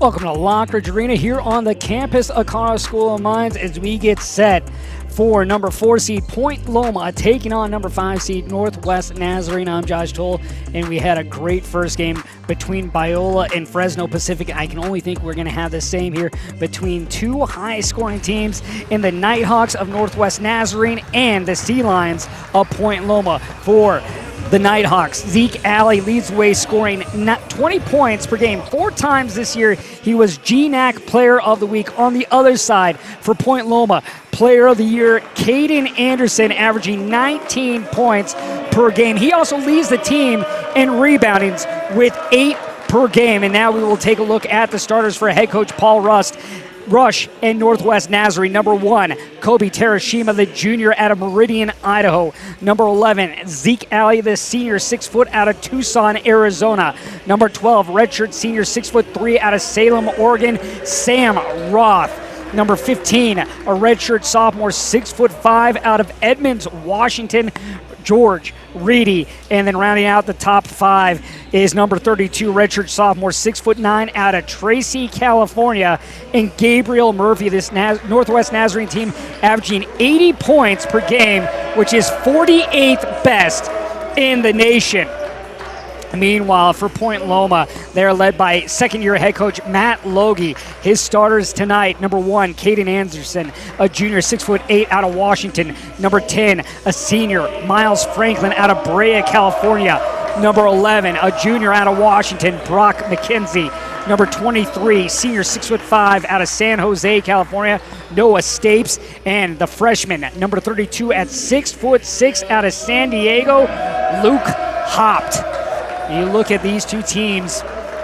Welcome to Lockridge Arena here on the campus of Colorado School of Mines as we get set for number 4 seed Point Loma taking on number 5 seed Northwest Nazarene. I'm Josh Toll, and we had a great first game between Biola and Fresno Pacific. I can only think we're going to have the same here between two high-scoring teams in the Nighthawks of Northwest Nazarene and the Sea Lions of Point Loma. For the Nighthawks, Zeke Alley leads the way, scoring 20 points per game. 4 times this year, he was GNAC Player of the Week. On the other side, for Point Loma, Player of the Year, Caden Anderson, averaging 19 points per game. He also leads the team in reboundings with 8 per game. And now we will take a look at the starters for head coach Paul Rush and Northwest Nazarene. Number 1, Kobe Terashima, the junior out of Meridian, Idaho. Number 11, Zeke Alley, the senior, 6 foot out of Tucson, Arizona. Number 12, redshirt senior, 6'3" out of Salem, Oregon, Sam Roth. Number 15, a redshirt sophomore, 6'5" out of Edmonds, Washington, George Reedy. And then rounding out the top 5 is number 32, redshirt sophomore, 6'9" out of Tracy, California, and Gabriel Murphy. This Northwest Nazarene team averaging 80 points per game, which is 48th best in the nation. Meanwhile, for Point Loma, they're led by second-year head coach Matt Logie. His starters tonight: number 1, Caden Anderson, a junior, 6'8" out of Washington. Number 10, a senior, Miles Franklin out of Brea, California. Number 11, a junior out of Washington, Brock McKenzie. Number 23, senior, 6'5" out of San Jose, California, Noah Stapes. And the freshman, number 32, at 6'6" out of San Diego, Luke Hopt. You look at these two teams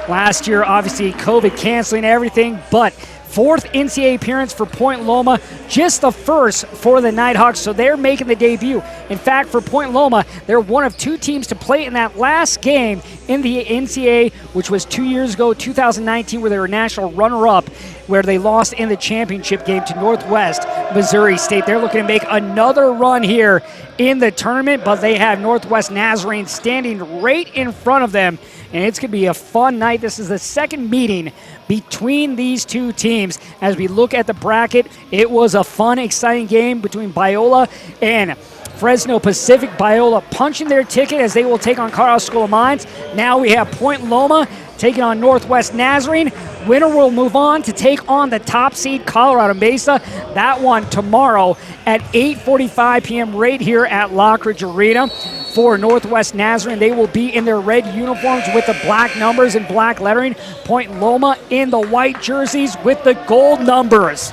last year, obviously COVID canceling everything, but 4th NCAA appearance for Point Loma, just the first for the Nighthawks, so they're making the debut. In fact, for Point Loma, they're one of 2 teams to play in that last game in the NCAA, which was 2 years ago, 2019, where they were national runner-up, where they lost in the championship game to Northwest Missouri State. They're looking to make another run here in the tournament, but they have Northwest Nazarene standing right in front of them, and it's going to be a fun night. This is the second meeting between these two teams. As we look at the bracket, it was a fun, exciting game between Biola and Fresno Pacific. Biola punching their ticket as they will take on Colorado School of Mines. Now we have Point Loma taking on Northwest Nazarene. Winner will move on to take on the top seed Colorado Mesa. That one tomorrow at 8:45 p.m. right here at Lockridge Arena. For Northwest Nazarene, they will be in their red uniforms with the black numbers and black lettering. Point Loma in the white jerseys with the gold numbers.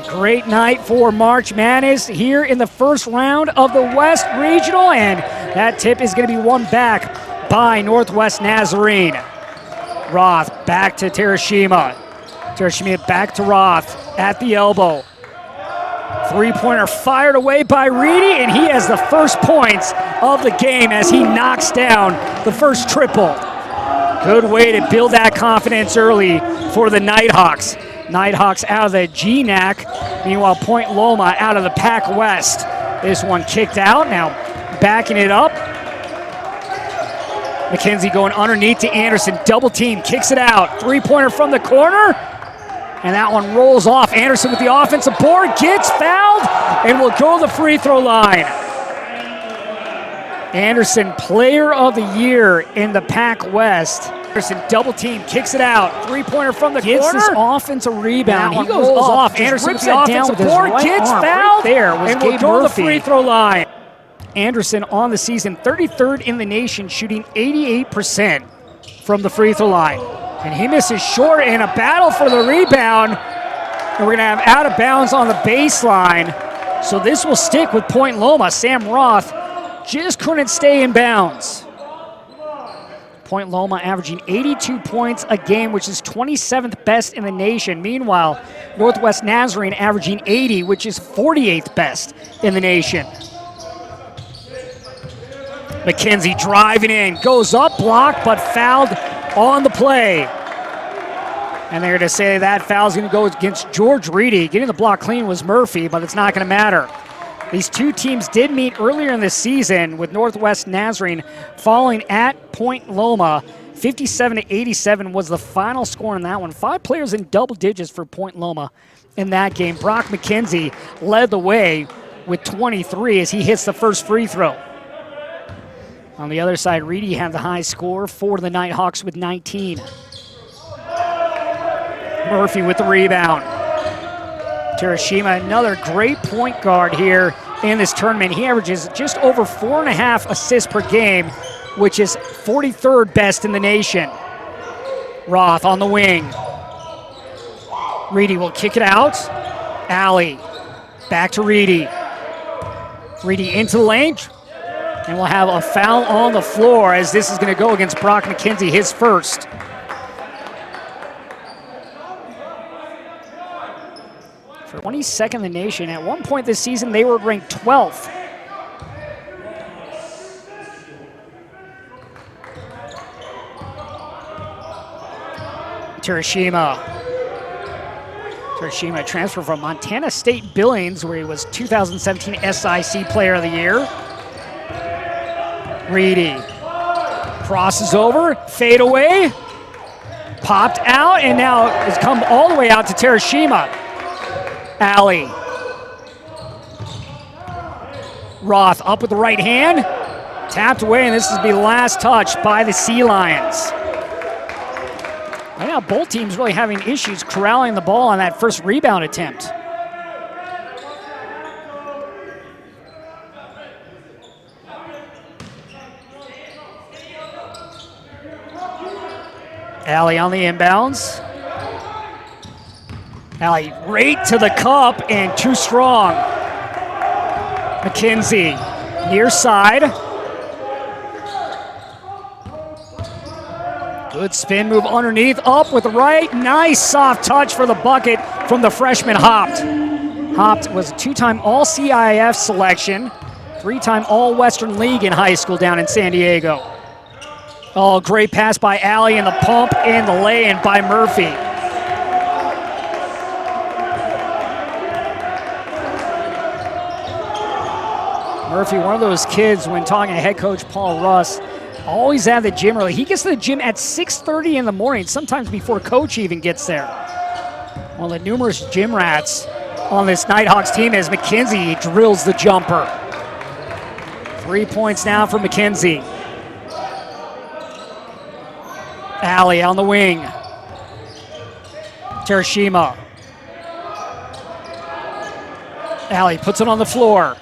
Great night for March Madness here in the first round of the West Regional, and that tip is going to be won back by Northwest Nazarene. Roth back to Terashima. Terashima back to Roth at the elbow. 3-pointer fired away by Reedy, and he has the first points of the game as he knocks down the first triple. Good way to build that confidence early for the Nighthawks. Nighthawks out of the GNAC. Meanwhile, Point Loma out of the Pac West. This one kicked out. Now backing it up. McKenzie going underneath to Anderson. Double team, kicks it out. 3-pointer from the corner. And that one rolls off. Anderson with the offensive board, gets fouled, and will go to the free throw line. Anderson, Player of the Year in the Pac West. Anderson double team, kicks it out. 3-pointer from the corner. Gets this offensive rebound. He goes off. Anderson rips the offensive board, gets fouled, and will go to the free throw line. Anderson on the season, 33rd in the nation, shooting 88% from the free throw line. And he misses short in a battle for the rebound. And we're going to have out of bounds on the baseline. So this will stick with Point Loma. Sam Roth just couldn't stay in bounds. Point Loma averaging 82 points a game, which is 27th best in the nation. Meanwhile, Northwest Nazarene averaging 80, which is 48th best in the nation. McKenzie driving in, goes up, blocked, but fouled on the play. And they're going to say that foul's going to go against George Reedy. Getting the block clean was Murphy, but it's not going to matter. These two teams did meet earlier in the season, with Northwest Nazarene falling at Point Loma 57-87 was the final score in that one. 5 players in double digits for Point Loma in that game. Brock McKenzie led the way with 23 as he hits the first free throw. On the other side, Reedy had the high score for the Nighthawks with 19. Murphy with the rebound. Terashima, another great point guard here in this tournament. He averages just over 4.5 assists per game, which is 43rd best in the nation. Roth on the wing. Reedy will kick it out. Alley, back to Reedy. Reedy into the lane, and we'll have a foul on the floor as this is going to go against Brock McKenzie, his first. For 22nd in the nation. At one point this season, they were ranked 12th. Terashima transferred from Montana State Billings, where he was 2017 SIC Player of the Year. Reedy crosses over, fade away, popped out, and now has come all the way out to Terashima. Alley. Roth up with the right hand, tapped away, and this is the last touch by the Sea Lions. Right now, both teams really having issues corralling the ball on that first rebound attempt. Alley on the inbounds. Alley right to the cup and too strong. McKenzie near side. Good spin move underneath, up with the right. Nice soft touch for the bucket from the freshman Hopt. Hopt was a 2-time All-CIF selection, 3-time All-Western League in high school down in San Diego. Oh, great pass by Alley and the pump and the lay-in by Murphy. Murphy, one of those kids, when talking to head coach Paul Russ, always at the gym early. He gets to the gym at 6:30 in the morning, sometimes before coach even gets there. One of the numerous gym rats on this Nighthawks team as McKenzie drills the jumper. 3 points now for McKenzie. Alley on the wing. Terashima. Alley puts it on the floor.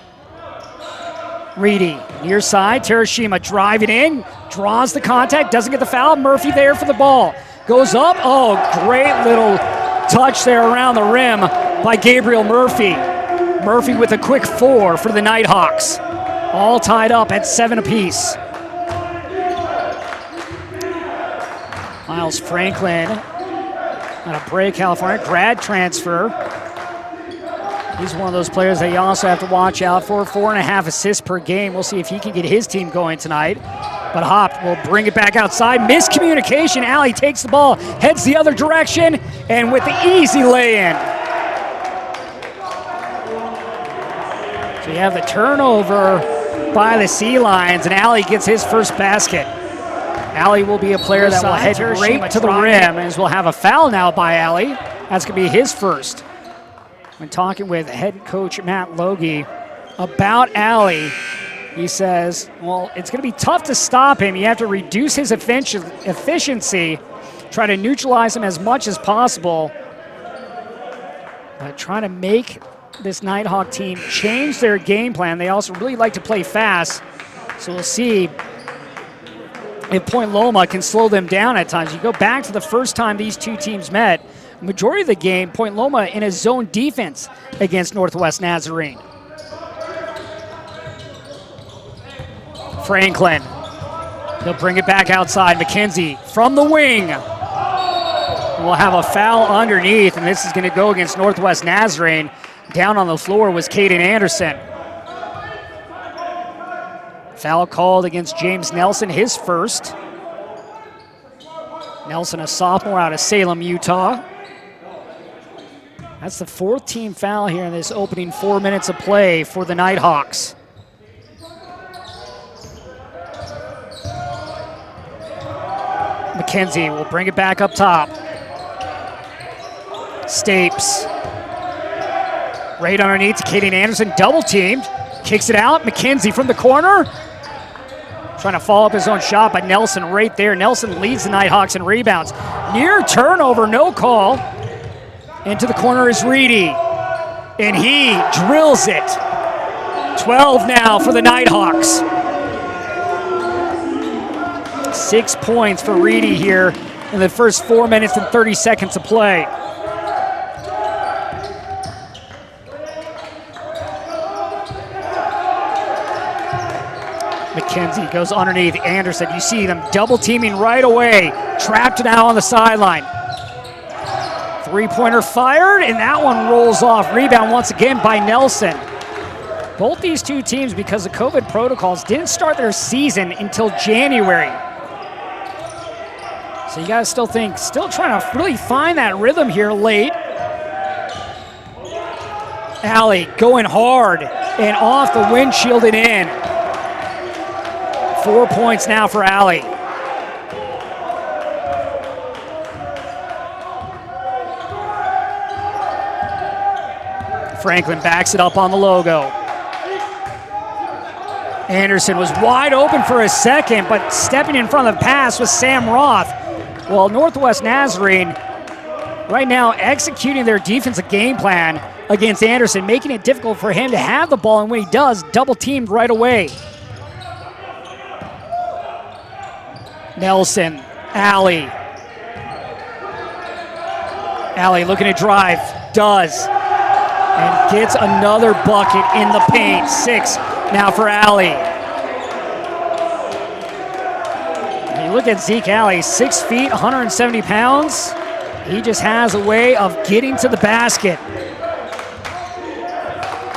Reedy, near side, Terashima driving in, draws the contact, doesn't get the foul. Murphy there for the ball. Goes up, oh, great little touch there around the rim by Gabriel Murphy. Murphy with a quick 4 for the Nighthawks. All tied up at 7 apiece. Miles Franklin, on a break, California, grad transfer. He's one of those players that you also have to watch out for. 4.5 assists per game. We'll see if he can get his team going tonight. But Hopt will bring it back outside. Miscommunication. Alley takes the ball, heads the other direction, and with the easy lay-in. So you have the turnover by the Sea Lions, and Alley gets his first basket. Alley will be a player that will head right to the rim, as we'll have a foul now by Alley. That's going to be his first. When talking with head coach Matt Logie about Alley, he says, well, it's going to be tough to stop him. You have to reduce his efficiency, try to neutralize him as much as possible, but try to make this Nighthawk team change their game plan. They also really like to play fast, so we'll see if Point Loma can slow them down at times. You go back to the first time these two teams met, majority of the game, Point Loma in a zone defense against Northwest Nazarene. Franklin, he'll bring it back outside. McKenzie from the wing. We'll have a foul underneath, and this is going to go against Northwest Nazarene. Down on the floor was Caden Anderson. Foul called against James Nelson, his first. Nelson, a sophomore out of Salem, Utah. That's the 4th team foul here in this opening 4 minutes of play for the Nighthawks. McKenzie will bring it back up top. Stapes. Right underneath to Katie Anderson, double teamed. Kicks it out, McKenzie from the corner. Trying to follow up his own shot, but Nelson right there. Nelson leads the Nighthawks in rebounds. Near turnover, no call. Into the corner is Reedy, and he drills it. 12 now for the Nighthawks. 6 points for Reedy here in the first 4 minutes and 30 seconds of play. McKenzie goes underneath Anderson. You see them double teaming right away. Trapped now on the sideline. Three-pointer fired, and that one rolls off. Rebound once again by Nelson. Both these two teams, because of COVID protocols, didn't start their season until January. So you guys still trying to really find that rhythm here late. Allie going hard and off the windshield and in. 4 points now for Allie. Franklin backs it up on the logo. Anderson was wide open for a second, but stepping in front of the pass was Sam Roth. Well, Northwest Nazarene right now executing their defensive game plan against Anderson, making it difficult for him to have the ball, and when he does, double teamed right away. Nelson, Allie. Allie looking to drive, does, and gets another bucket in the paint. 6 now for Allie. You look at Zeke Allie, 6 feet, 170 pounds. He just has a way of getting to the basket.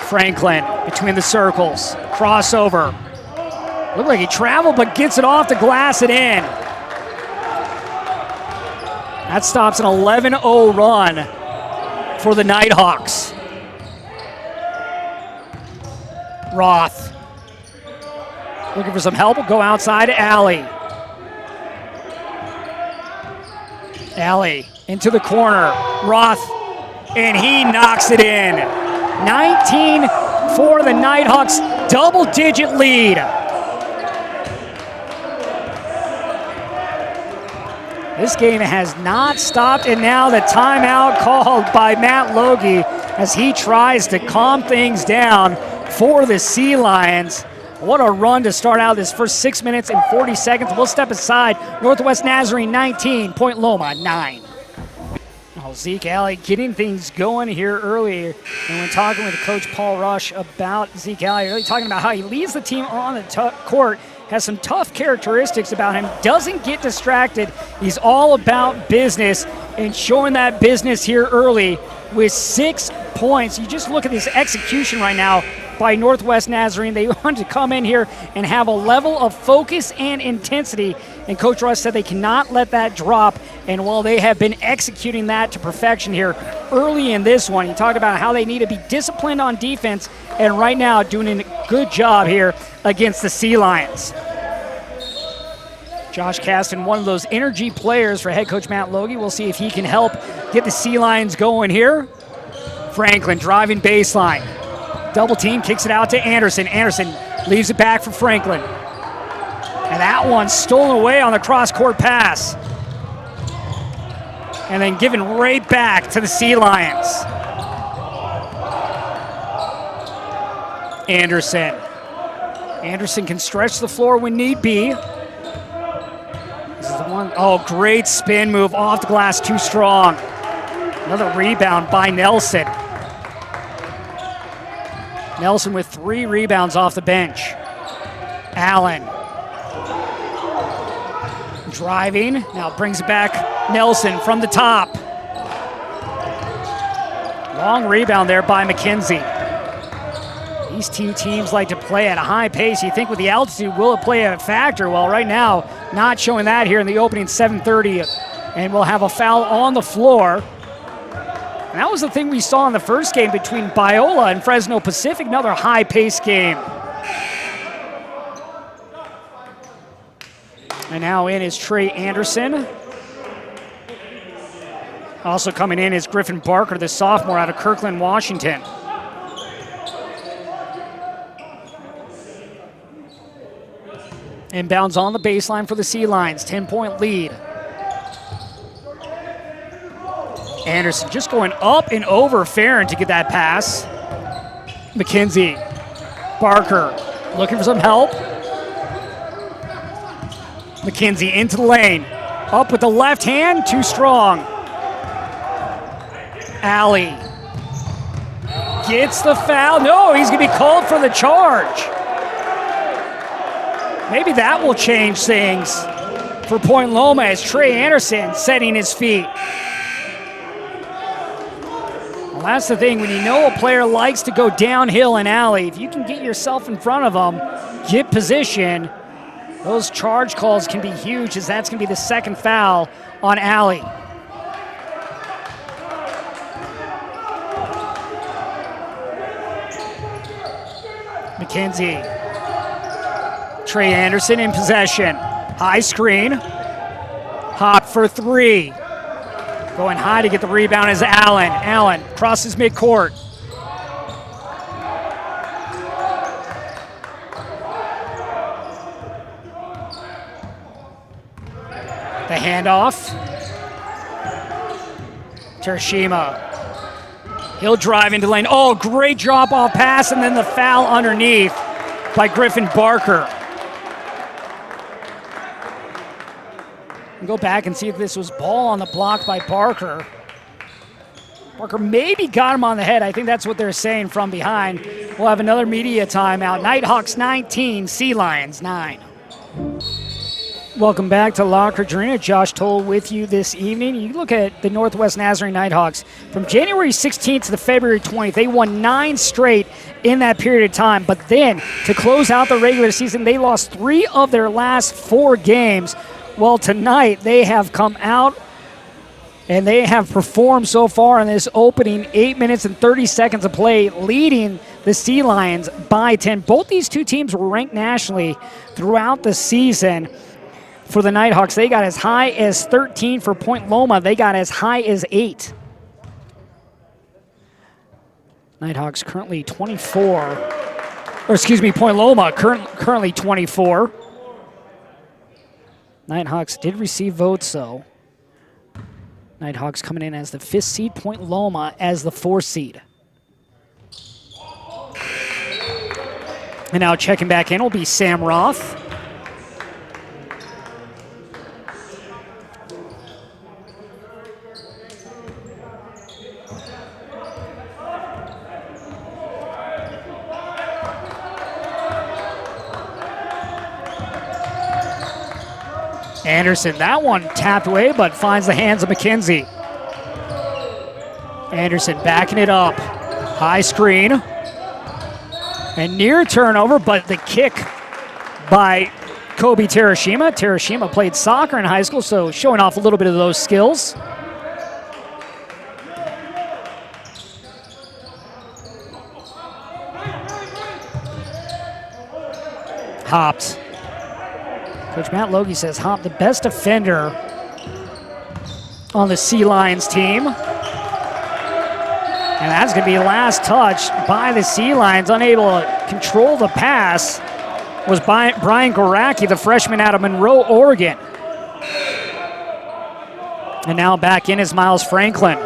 Franklin between the circles, crossover. Looked like he traveled, but gets it off the glass and in. That stops an 11-0 run for the Nighthawks. Roth looking for some help. Will go outside to Allie. Allie into the corner. Roth, and he knocks it in. 19 for the Nighthawks, double-digit lead. This game has not stopped, and now the timeout called by Matt Logie as he tries to calm things down for the Sea Lions. What a run to start out this first 6 minutes and 40 seconds. We'll step aside. Northwest Nazarene 19, Point Loma 9. Oh, Zeke Allie getting things going here early. And when talking with Coach Paul Rush about Zeke Allie, really talking about how he leads the team on the court, has some tough characteristics about him, doesn't get distracted. He's all about business and showing that business here early with 6 points. You just look at this execution right now by Northwest Nazarene. They want to come in here and have a level of focus and intensity, and Coach Rush said they cannot let that drop. And while they have been executing that to perfection here early in this one, he talked about how they need to be disciplined on defense, and right now doing a good job here against the Sea Lions. Josh Caston, one of those energy players for head coach Matt Logie. We'll see if he can help get the Sea Lions going here. Franklin driving baseline. Double team, kicks it out to Anderson. Anderson leaves it back for Franklin. And that one stolen away on the cross-court pass. And then given right back to the Sea Lions. Anderson. Anderson can stretch the floor when need be. This is the one. Oh, great spin move off the glass, too strong. Another rebound by Nelson. Nelson with 3 rebounds off the bench. Allen. Driving, now brings it back. Nelson from the top. Long rebound there by McKenzie. These two teams like to play at a high pace. You think with the altitude, will it play a factor? Well, right now, not showing that here in the opening 7:30. And we'll have a foul on the floor. And that was the thing we saw in the first game between Biola and Fresno Pacific, another high-paced game. And now in is Trey Anderson. Also coming in is Griffin Barker, the sophomore out of Kirkland, Washington. Inbounds on the baseline for the Sea Lions, 10-point lead. Anderson just going up and over Farron to get that pass. McKenzie, Barker looking for some help. McKenzie into the lane, up with the left hand, too strong. Alley gets the foul. No, he's going to be called for the charge. Maybe that will change things for Point Loma as Trey Anderson setting his feet. Well, that's the thing. When you know a player likes to go downhill and alley, if you can get yourself in front of them, get position, those charge calls can be huge, as that's going to be the second foul on alley. McKenzie. Trey Anderson in possession. High screen. Hop for three. Going high to get the rebound is Allen. Allen crosses midcourt. The handoff. Terashima. He'll drive into lane. Oh, great drop-off pass, and then the foul underneath by Griffin Barker. Go back and see if this was ball on the block by Barker. Barker maybe got him on the head. I think that's what they're saying from behind. We'll have another media timeout. Nighthawks 19, Sea Lions 9. Welcome back to Lockridge Arena. Josh Toll with you this evening. You look at the Northwest Nazarene Nighthawks. From January 16th to the February 20th, they won 9 straight in that period of time. But then, to close out the regular season, they lost 3 of their last 4 games. Well, tonight they have come out and they have performed so far in this opening 8 minutes and 30 seconds of play, leading the Sea Lions by 10. Both these two teams were ranked nationally throughout the season. For the Nighthawks, they got as high as 13. For Point Loma, they got as high as 8. Nighthawks currently 24. Or excuse me, Point Loma currently 24. Nighthawks did receive votes, though. Nighthawks coming in as the 5th seed, Point Loma as the 4th seed. And now checking back in will be Sam Roth. Anderson, that one tapped away, but finds the hands of McKenzie. Anderson backing it up. High screen. And near turnover, but the kick by Kobe Terashima. Terashima played soccer in high school, so showing off a little bit of those skills. Hopped. Coach Matt Logie says Hop, the best defender on the Sea Lions team. And that's going to be last touch by the Sea Lions. Unable to control the pass was by Brian Goracki, the freshman out of Monroe, Oregon. And now back in is Miles Franklin.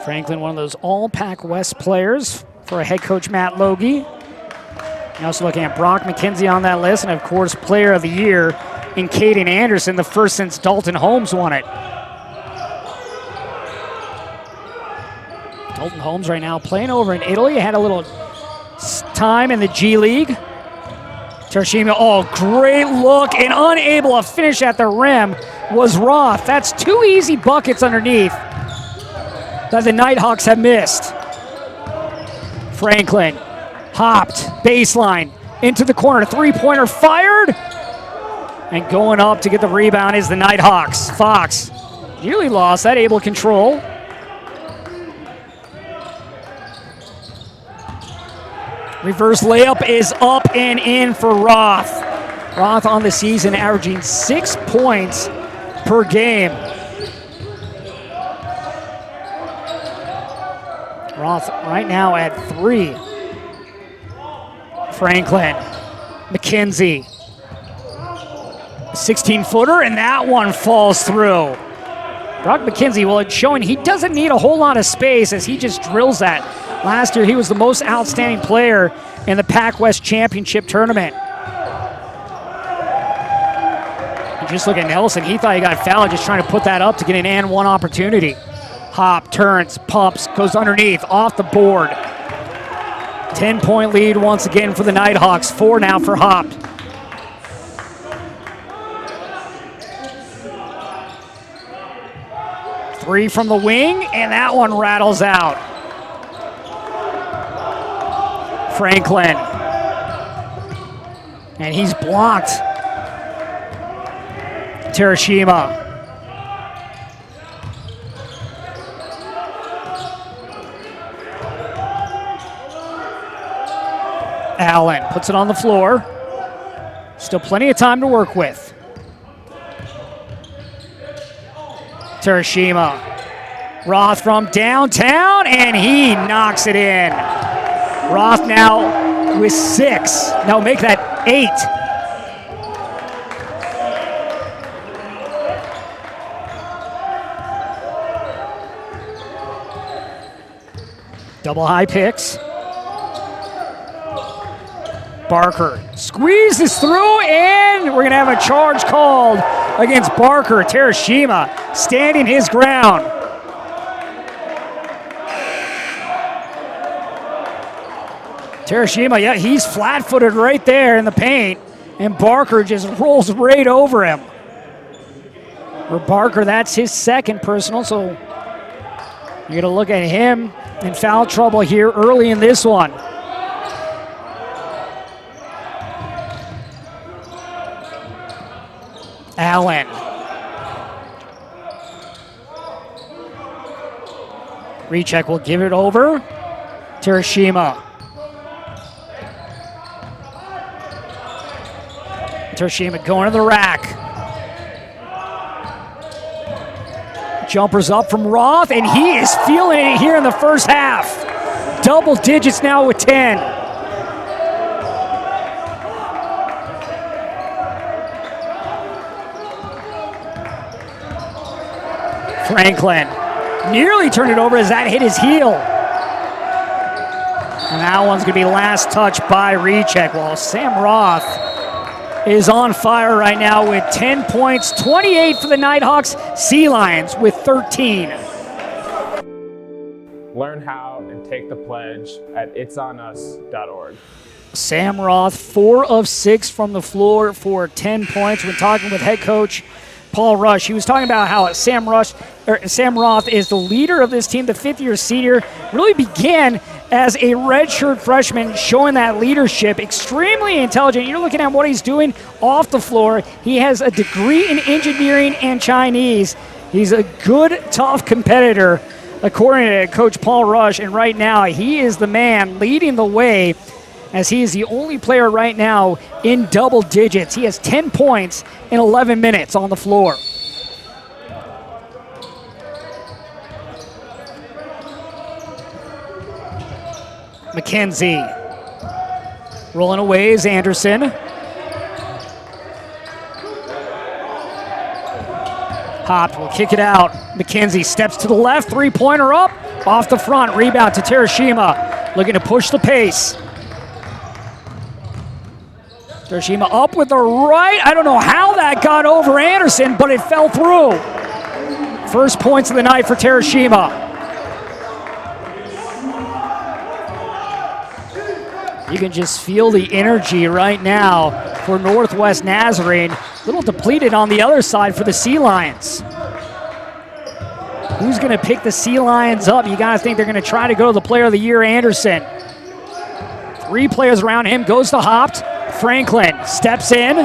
Franklin, one of those all-Pac West players for a head coach Matt Logie. You're also looking at Brock McKenzie on that list, and of course, Player of the Year in Caden Anderson, the first since Dalton Holmes won it. Dalton Holmes right now playing over in Italy, had a little time in the G League. Terashima, oh, great look, and unable to finish at the rim was Roth. That's 2 easy buckets underneath that the Nighthawks have missed. Franklin. Hopped, baseline, into the corner, 3-pointer fired, and going up to get the rebound is the Nighthawks. Fox nearly lost that, able to control. Reverse layup is up and in for Roth. Roth on the season averaging 6 points per game. Roth right now at 3. Franklin, McKenzie, 16-footer, and that one falls through. Brock McKenzie, well, it's showing he doesn't need a whole lot of space as he just drills that. Last year, he was the most outstanding player in the Pac West Championship tournament. And just look at Nelson. He thought he got fouled just trying to put that up to get an and one opportunity. Hop, turns, pumps, goes underneath, off the board. 10-point lead once again for the Nighthawks. 4 now for Hop. Three from the wing, and that one rattles out. Franklin. And he's blocked. Terashima. Allen puts it on the floor. Still plenty of time to work with. Terashima. Roth from downtown, and he knocks it in. Roth now with 6. Now make that 8. Double high picks. Barker squeezes through, and we're going to have a charge called against Barker. Terashima standing his ground. Terashima, yeah, he's flat-footed right there in the paint, and Barker just rolls right over him. For Barker, that's his second personal, so you're going to look at him in foul trouble here early in this one. Allen. Recheck will give it over. Terashima. Terashima going to the rack. Jumpers up from Roth, and he is feeling it here in the first half. Double digits now with 10. Franklin nearly turned it over as that hit his heel. And that one's going to be last touch by Recheck. Well, Sam Roth is on fire right now with 10 points, 28 for the Nighthawks, Sea Lions with 13. Learn how and take the pledge at itsonus.org. Sam Roth, 4 of 6 from the floor for 10 points. When talking with head coach Paul Rush, he was talking about how Sam Roth is the leader of this team. The fifth-year senior really began as a redshirt freshman, showing that leadership. Extremely intelligent. You're looking at what he's doing off the floor. He has a degree in engineering and Chinese. He's a good, tough competitor, according to Coach Paul Rush. And right now, he is the man leading the way, as he is the only player right now in double digits. He has 10 points in 11 minutes on the floor. McKenzie rolling away is Anderson. Hop will kick it out. McKenzie steps to the left, three-pointer up, off the front, rebound to Terashima, looking to push the pace. Terashima up with the right. I don't know how that got over Anderson, but it fell through. First points of the night for Terashima. You can just feel the energy right now for Northwest Nazarene. A little depleted on the other side for the Sea Lions. Who's going to pick the Sea Lions up? You got to think they're going to try to go to the Player of the Year, Anderson. 3 players around him, goes to Hopt. Franklin steps in.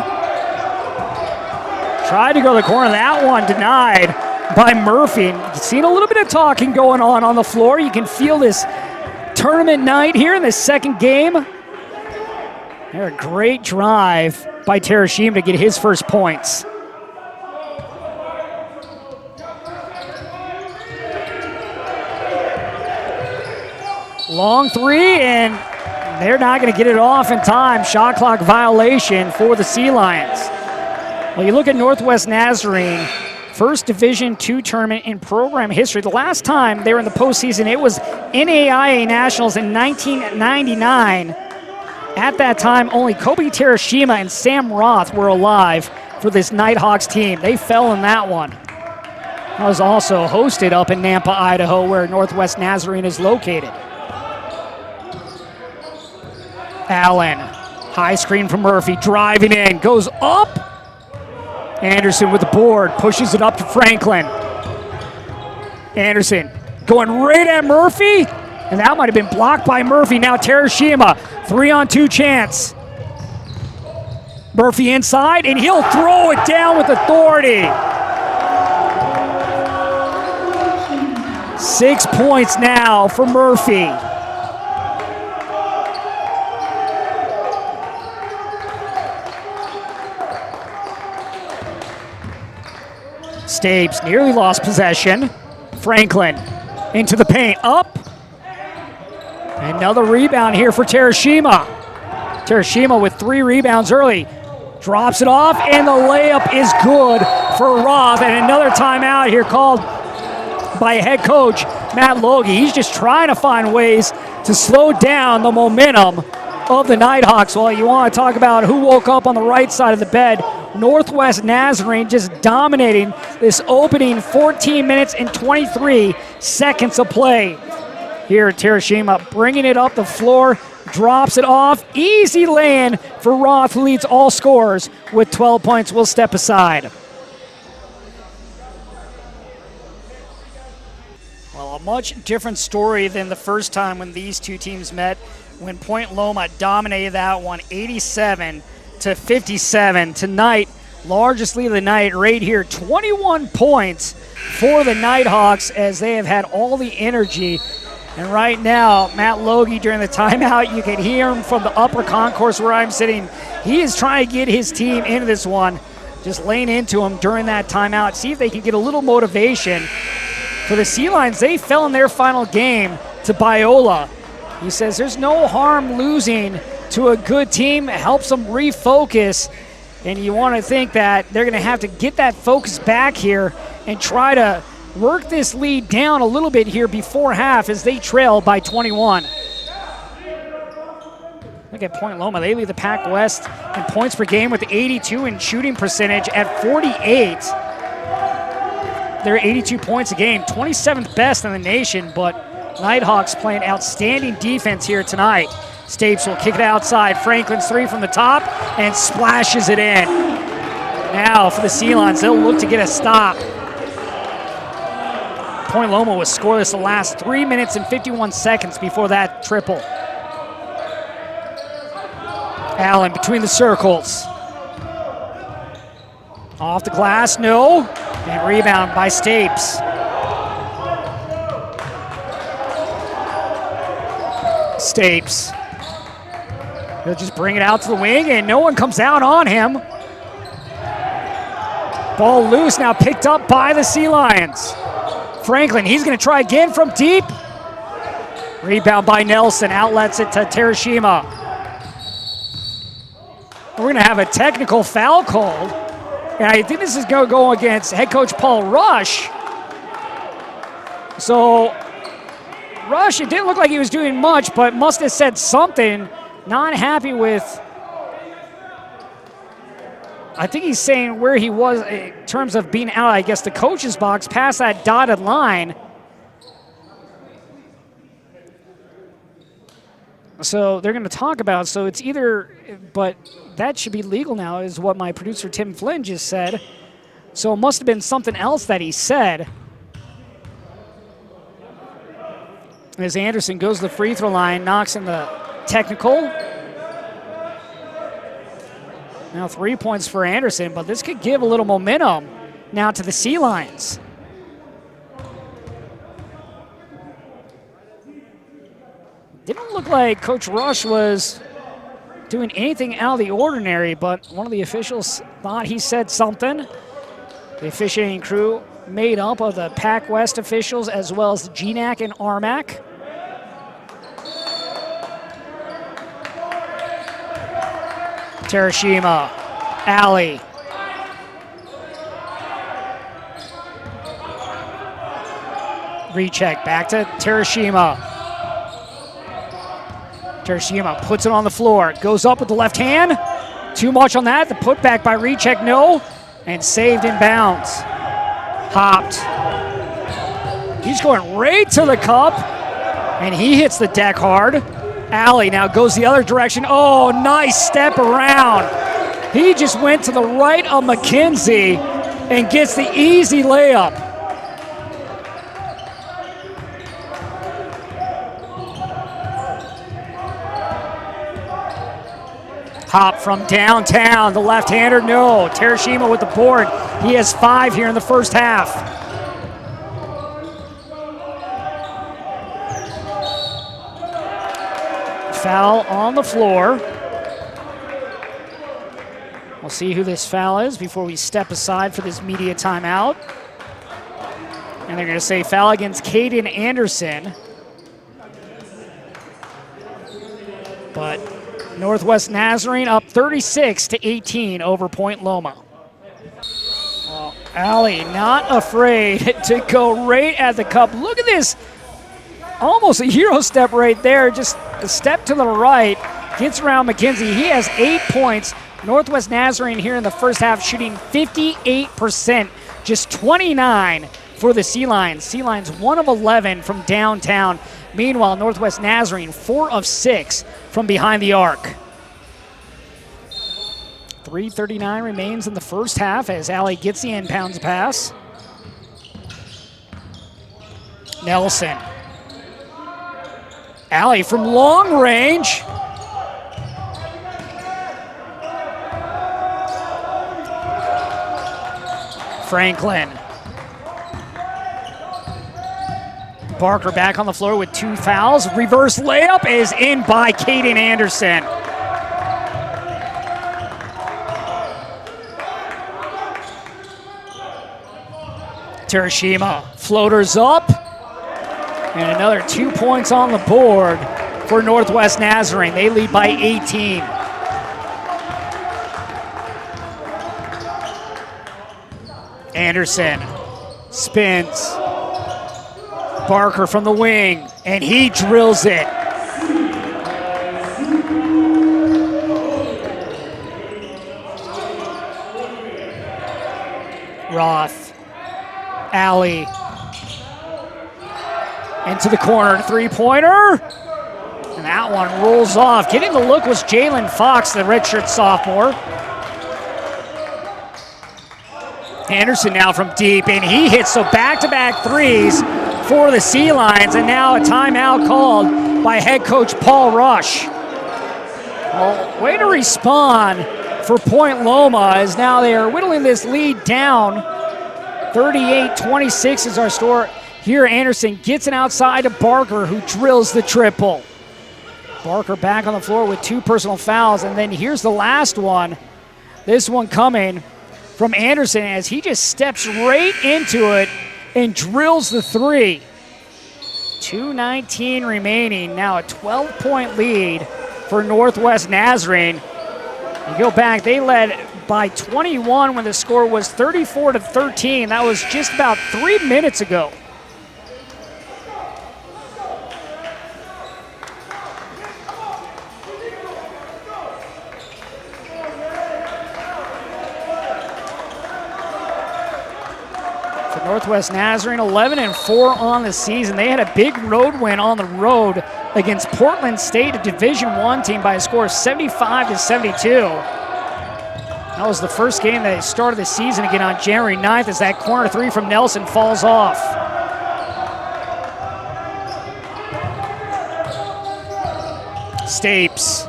Tried to go to the corner. That one denied by Murphy. Seen a little bit of talking going on the floor. You can feel this tournament night here in the second game. There, a great drive by Terashima to get his first points. Long three, and they're not going to get it off in time. Shot clock violation for the Sea Lions. Well, you look at Northwest Nazarene, first Division II tournament in program history. The last time they were in the postseason, it was NAIA Nationals in 1999. At that time, only Kobe Terashima and Sam Roth were alive for this Nighthawks team. They fell in that one. That was also hosted up in Nampa, Idaho, where Northwest Nazarene is located. Allen, high screen from Murphy, driving in, goes up. Anderson with the board, pushes it up to Franklin. Anderson going right at Murphy, and that might have been blocked by Murphy. Now Terashima, 3-on-2 chance. Murphy inside, and he'll throw it down with authority. 6 points now for Murphy. Stapes nearly lost possession. Franklin into the paint, up. Another rebound here for Terashima. Terashima with 3 rebounds early. Drops it off, and the layup is good for Roth. And another timeout here called by head coach Matt Logie. He's just trying to find ways to slow down the momentum of the Nighthawks. Well, you want to talk about who woke up on the right side of the bed. Northwest Nazarene just dominating this opening 14 minutes and 23 seconds of play. Here, Terashima bringing it up the floor, drops it off. Easy lay-in for Roth, who leads all scorers with 12 points. We'll step aside. Well, a much different story than the first time when these two teams met, when Point Loma dominated that one 87-57. Tonight, largest lead of the night right here, 21 points for the Nighthawks as they have had all the energy. And right now, Matt Logie during the timeout, you can hear him from the upper concourse where I'm sitting. He is trying to get his team into this one, just laying into him during that timeout, see if they can get a little motivation. For the Sea Lions, they fell in their final game to Biola. He says there's no harm losing to a good team. It helps them refocus, and you want to think that they're going to have to get that focus back here and try to work this lead down a little bit here before half as they trail by 21. Look at Point Loma. They lead the Pac West in points per game with 82 and shooting percentage at 48. They're 82 points a game, 27th best in the nation, but Nighthawks playing outstanding defense here tonight. Stapes will kick it outside. Franklin's 3 from the top and splashes it in. Now for the Sea Lions, they'll look to get a stop. Point Loma was scoreless the last 3 minutes and 51 seconds before that triple. Allen between the circles. Off the glass, no. And rebound by Stapes. Stapes. He'll just bring it out to the wing, and no one comes out on him. Ball loose, now picked up by the Sea Lions. Franklin, he's going to try again from deep. Rebound by Nelson, outlets it to Terashima. We're going to have a technical foul called. And I think this is going to go against head coach Paul Rush. So Rush, it didn't look like he was doing much, but must have said something. Not happy with, I think he's saying where he was in terms of being out, I guess, the coach's box past that dotted line. So they're going to talk about, so it's either, but that should be legal now is what my producer Tim Flynn just said. So it must have been something else that he said. As Anderson goes to the free throw line, knocks in the technical. Now 3 points for Anderson, but this could give a little momentum now to the Sea Lions. Didn't look like Coach Rush was doing anything out of the ordinary, but one of the officials thought he said something. The officiating crew made up of the Pac West officials as well as the GNAC and RMAC. Terashima, Alley. Recheck, back to Terashima. Terashima puts it on the floor, goes up with the left hand. Too much on that, the putback by Recheck, no. And saved in bounds. Hopped. He's going right to the cup, and he hits the deck hard. Alley now goes the other direction. Oh, nice step around. He just went to the right of McKenzie and gets the easy layup. Hop from downtown, the left-hander, no. Terashima with the board. He has 5 here in the first half. Foul on the floor. We'll see who this foul is before we step aside for this media timeout. And they're going to say foul against Caden Anderson. But Northwest Nazarene up 36-18 over Point Loma. Well, Alley not afraid to go right at the cup. Look at this. Almost a hero step right there. Just a step to the right. Gets around McKenzie. He has 8 points. Northwest Nazarene here in the first half shooting 58%. Just 29 for the Sea Lions. Sea Lions 1 of 11 from downtown. Meanwhile, Northwest Nazarene 4 of 6 from behind the arc. 3:39 remains in the first half as Alley gets the inbounds pass. Nelson. Alley from long range. Franklin. Barker back on the floor with 2 fouls. Reverse layup is in by Caden Anderson. Terashima floaters up. And another 2 points on the board for Northwest Nazarene. They lead by 18. Anderson spins. Barker from the wing, and he drills it. Roth, Alley, into the corner, 3-pointer, and that one rolls off. Getting the look was Jalen Fox, the redshirt sophomore. Anderson now from deep, and he hits so back-to-back threes for the Sea Lions, and now a timeout called by head coach Paul Rush. Well, way to respond for Point Loma as now they are whittling this lead down. 38-26 is our score. Here Anderson gets it outside to Barker, who drills the triple. Barker back on the floor with 2 personal fouls, and then here's the last one. This one coming from Anderson as he just steps right into it and drills the 3. 2:19 remaining. Now a 12-point lead for Northwest Nazarene. You go back, they led by 21 when the score was 34-13. That was just about 3 minutes ago. Northwest Nazarene 11-4 on the season. They had a big road win on the road against Portland State, a Division I team, by a score of 75-72. That was the first game that they started the season again on January 9th as that corner 3 from Nelson falls off. Stapes.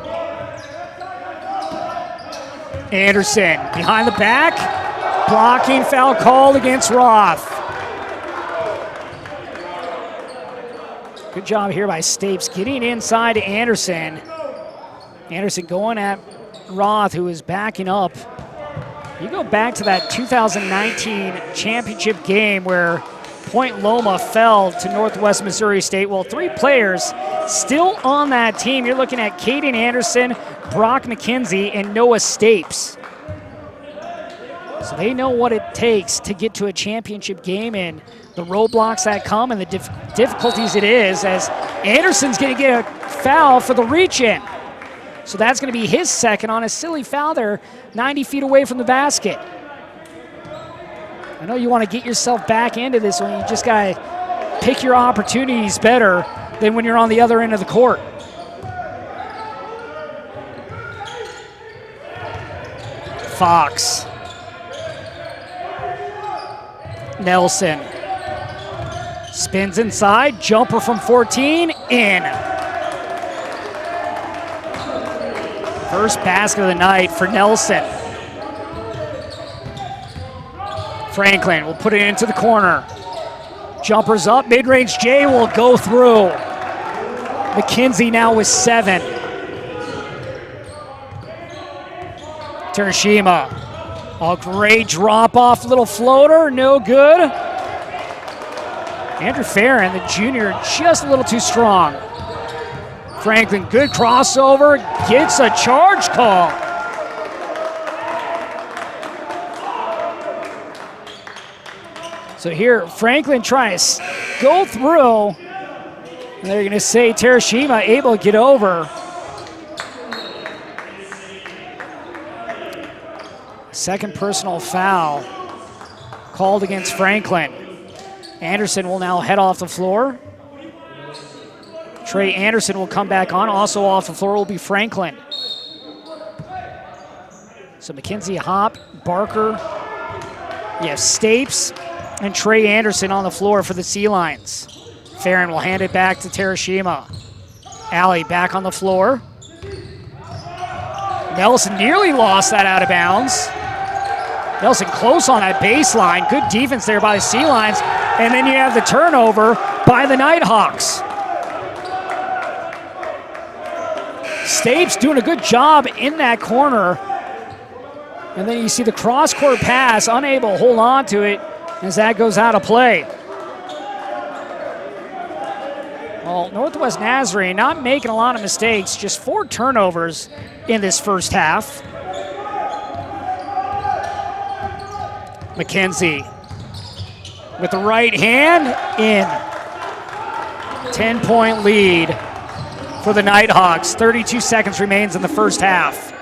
Anderson behind the back. Blocking foul called against Roth. Good job here by Stapes getting inside to Anderson. Anderson going at Roth, who is backing up. You go back to that 2019 championship game where Point Loma fell to Northwest Missouri State. Well, 3 players still on that team. You're looking at Caden Anderson, Brock McKenzie, and Noah Stapes. So they know what it takes to get to a championship game and the roadblocks that come and the difficulties it is, as Anderson's going to get a foul for the reach-in. So that's going to be his second on a silly foul there, 90 feet away from the basket. I know you want to get yourself back into this one. You just got to pick your opportunities better than when you're on the other end of the court. Fox. Nelson. Spins inside. Jumper from 14. In. First basket of the night for Nelson. Franklin will put it into the corner. Jumpers up, mid-range J will go through. McKenzie now with 7. Terashima, a great drop-off little floater, no good. Andrew Farron, the junior, just a little too strong. Franklin, good crossover, gets a charge call. So here, Franklin trying to go through, and they're going to say Terashima able to get over. Second personal foul called against Franklin. Anderson will now head off the floor. Trey Anderson will come back on. Also off the floor will be Franklin. So McKenzie, Hop, Barker, you have Stapes, and Trey Anderson on the floor for the Sea Lions. Farron will hand it back to Terashima. Alley back on the floor. Nelson nearly lost that out of bounds. Nelson close on that baseline. Good defense there by the Sea Lions. And then you have the turnover by the Nighthawks. Stapes doing a good job in that corner. And then you see the cross-court pass, unable to hold on to it as that goes out of play. Well, Northwest Nazarene not making a lot of mistakes, just 4 turnovers in this first half. McKenzie with the right hand in. 10-point lead for the Nighthawks. 32 seconds remains in the first half.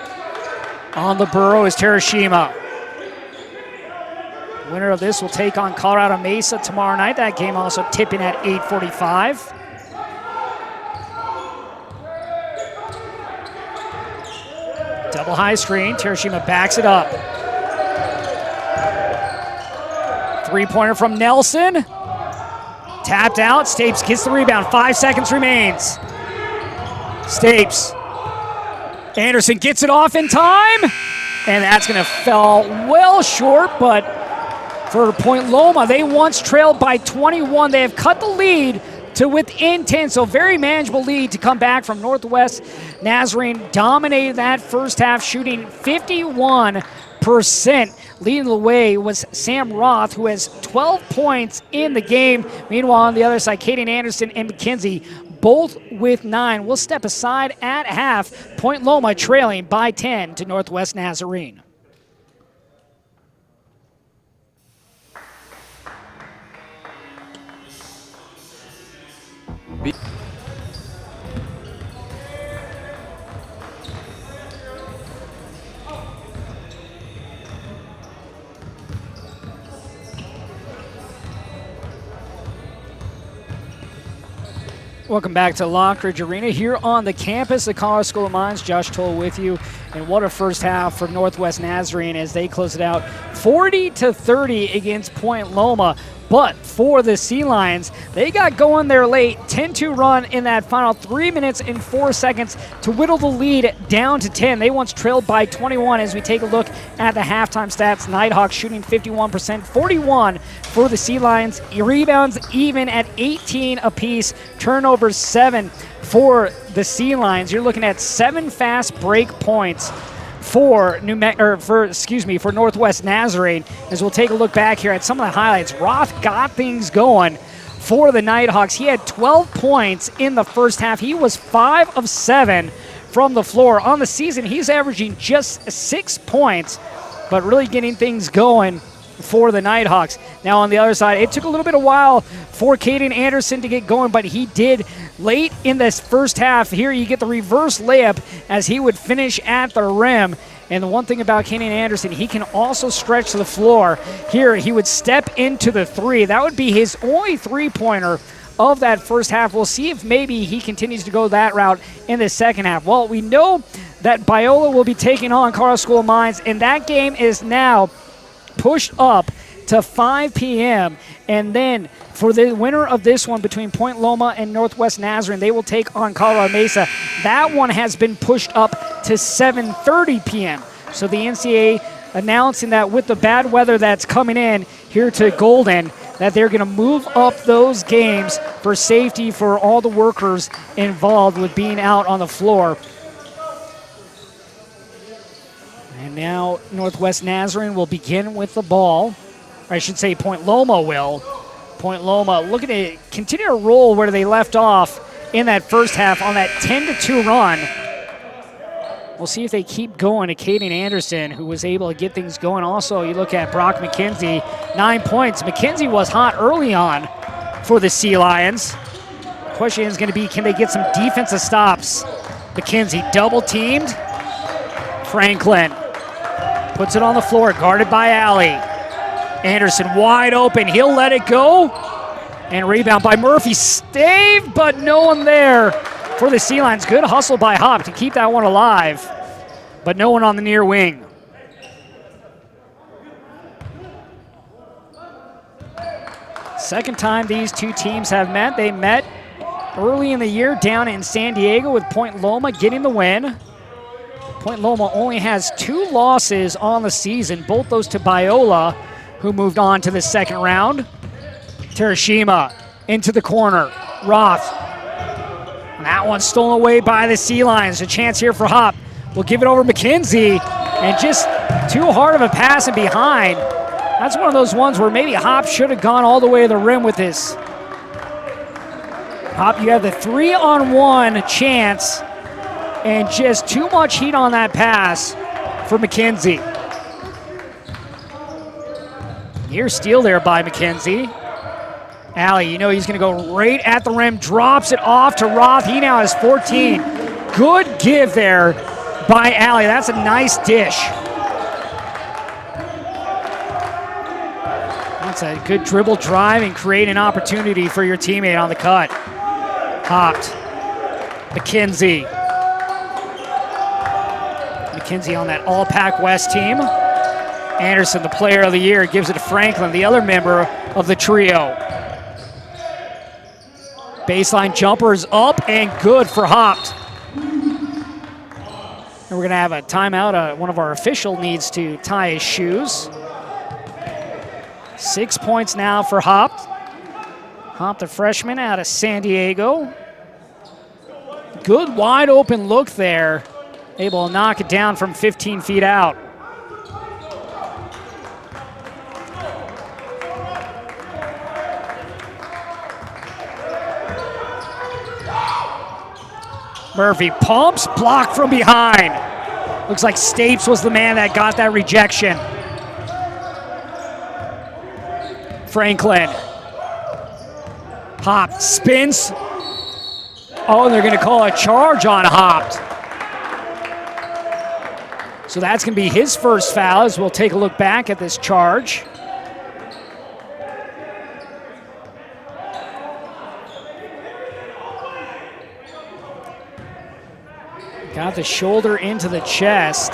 On the burrow is Terashima. Winner of this will take on Colorado Mesa tomorrow night. That game also tipping at 8:45. Double high screen. Terashima backs it up. Three-pointer from Nelson. Tapped out. Stapes gets the rebound. 5 seconds remains. Stapes. Anderson gets it off in time. And that's going to fall well short, but for Point Loma, they once trailed by 21. They have cut the lead to within 10, so very manageable lead to come back from. Northwest Nazarene dominated that first half, shooting 51%. Leading the way was Sam Roth, who has 12 points in the game. Meanwhile, on the other side, Caden Anderson and McKenzie, both with 9. We'll step aside at half. Point Loma trailing by 10 to Northwest Nazarene. Welcome back to Lockridge Arena here on the campus of Colorado School of Mines. Josh Toll with you. And what a first half for Northwest Nazarene as they close it out 40-30 against Point Loma. But for the Sea Lions, they got going there late. 10-2 run in that final 3 minutes and 4 seconds to whittle the lead down to 10. They once trailed by 21 as we take a look at the halftime stats. Nighthawks shooting 51%, 41 for the Sea Lions. Rebounds even at 18 apiece. Turnovers 7 for the Sea Lions. You're looking at 7 fast break points for for Northwest Nazarene. As we'll take a look back here at some of the highlights. Roth got things going for the Nighthawks. He had 12 points in the first half. He was 5 of 7 from the floor. On the season, he's averaging just 6 points, but really getting things going for the Nighthawks. Now on the other side, it took a little bit of while for Caden Anderson to get going, but he did late in this first half. Here you get the reverse layup as he would finish at the rim. And the one thing about Caden Anderson, he can also stretch the floor. Here he would step into the three. That would be his only three-pointer of that first half. We'll see if maybe he continues to go that route in the second half. Well, we know that Biola will be taking on Colorado School of Mines, and that game is now pushed up to 5 p.m. And then for the winner of this one between Point Loma and Northwest Nazarene, they will take on Colorado Mesa. That one has been pushed up to 7:30 p.m. So the NCAA announcing that with the bad weather that's coming in here to Golden, that they're going to move up those games for safety for all the workers involved with being out on the floor. And now Northwest Nazarene will begin with the ball. Or I should say Point Loma will. Point Loma looking to continue to roll where they left off in that first half on that 10-2 run. We'll see if they keep going to Caden Anderson, who was able to get things going. Also, you look at Brock McKenzie, 9 points. McKenzie was hot early on for the Sea Lions. Question is going to be, can they get some defensive stops? McKenzie double-teamed. Franklin puts it on the floor, guarded by Alley. Anderson wide open. He'll let it go. And rebound by Murphy. Saved, but no one there for the Sea Lions. Good hustle by Hop to keep that one alive, but no one on the near wing. Second time these two teams have met. They met early in the year down in San Diego with Point Loma getting the win. Point Loma only has 2 losses on the season, both those to Biola, who moved on to the second round. Terashima into the corner. Roth. And that one stolen away by the Sea Lions. A chance here for Hop. We'll give it over McKenzie. And just too hard of a pass and behind. That's one of those ones where maybe Hop should have gone all the way to the rim with this. Hop, you have the 3-on-1 chance. And just too much heat on that pass for McKenzie. Near steal there by McKenzie. Alley, you know he's going to go right at the rim, drops it off to Roth. He now has 14. Good give there by Alley. That's a nice dish. That's a good dribble drive and create an opportunity for your teammate on the cut. Hopped. McKenzie. McKenzie on that All-Pac West team. Anderson, the player of the year, gives it to Franklin, the other member of the trio. Baseline jumper is up and good for Hopt. And we're going to have a timeout. One of our official needs to tie his shoes. 6 points now for Hopt. Hopt, the freshman out of San Diego. Good wide open look there. Able to knock it down from 15 feet out. Murphy pumps, blocked from behind. Looks like Stapes was the man that got that rejection. Franklin. Hopt spins. Oh, and they're going to call a charge on Hopt. So that's going to be his first foul as we'll take a look back at this charge. Got the shoulder into the chest.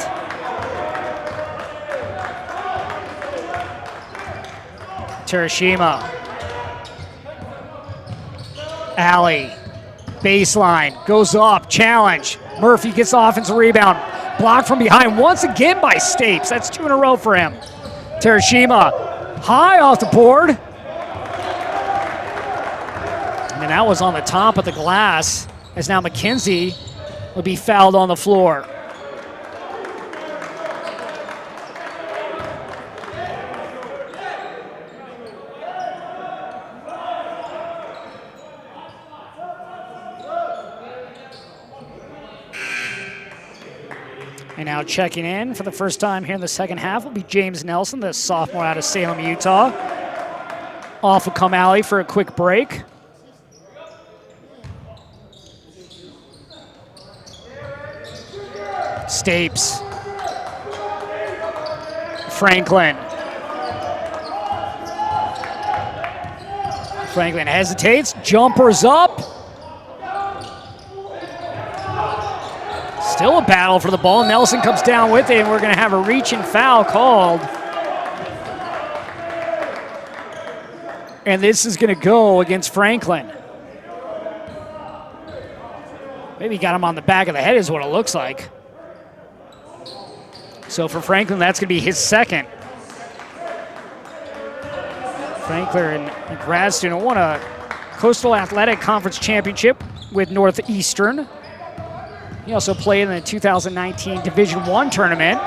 Terashima. Alley. Baseline. Goes up. Challenge. Murphy gets the offensive rebound. Blocked from behind once again by Stapes. That's 2 in a row for him. Terashima. High off the board. And that was on the top of the glass as now McKenzie will be fouled on the floor. And now checking in for the first time here in the second half will be James Nelson, the sophomore out of Salem, Utah. Off will come Alley for a quick break. Stapes. Franklin. Franklin hesitates, jumpers up. Still a battle for the ball. Nelson comes down with it, and we're going to have a reach and foul called. And this is going to go against Franklin. Maybe got him on the back of the head is what it looks like. So for Franklin, that's going to be his second. Franklin, a grad student, won a Coastal Athletic Conference Championship with Northeastern. He also played in the 2019 Division I tournament.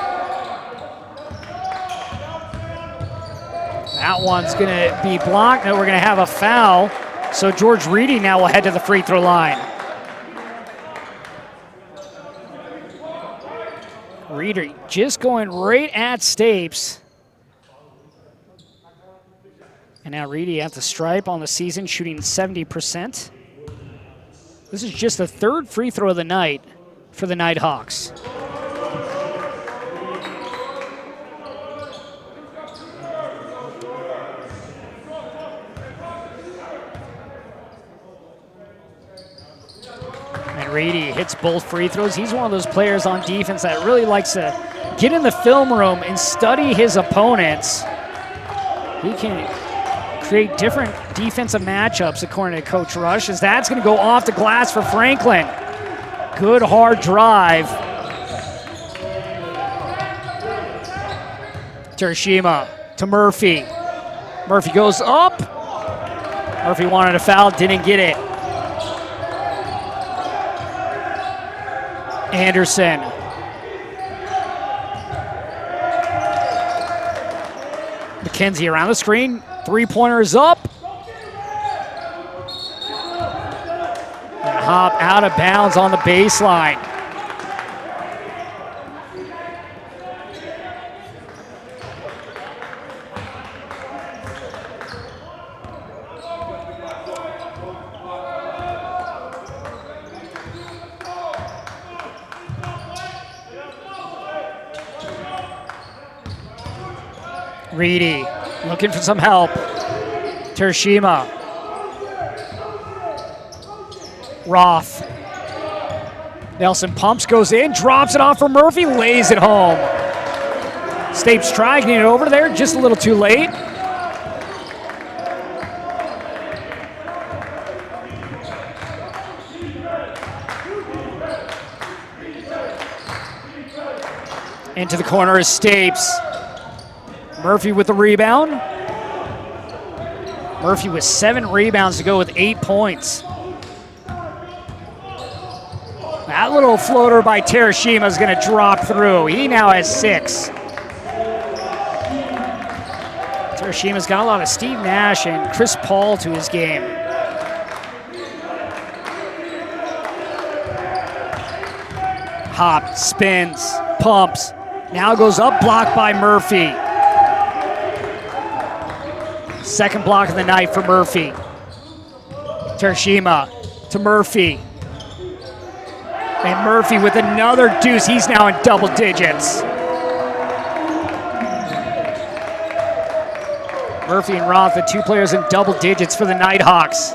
That one's going to be blocked. No, we're going to have a foul. So George Reedy now will head to the free throw line. Reedy just going right at Stapes. And now Reedy at the stripe on the season, shooting 70%. This is just the third free throw of the night for the Nighthawks. And Reedy hits both free throws. He's one of those players on defense that really likes to get in the film room and study his opponents. He can create different defensive matchups, according to Coach Rush, as that's going to go off the glass for Franklin. Good hard drive. Terashima to Murphy. Murphy goes up. Murphy wanted a foul, didn't get it. Anderson. McKenzie around the screen. Three-pointer is up. And hop out of bounds on the baseline. Reedy looking for some help. Terashima. Roth. Nelson pumps, goes in, drops it off for Murphy, lays it home. Stapes trying to get it over there, just a little too late. Into the corner is Stapes. Murphy with the rebound. Murphy with 7 rebounds to go with 8 points. That little floater by Terashima is going to drop through. He now has 6. Terashima's got a lot of Steve Nash and Chris Paul to his game. Hop, spins, pumps. Now goes up, blocked by Murphy. Second block of the night for Murphy. Terashima to Murphy. And Murphy with another deuce. He's now in double digits. Murphy and Roth, the 2 players in double digits for the Nighthawks.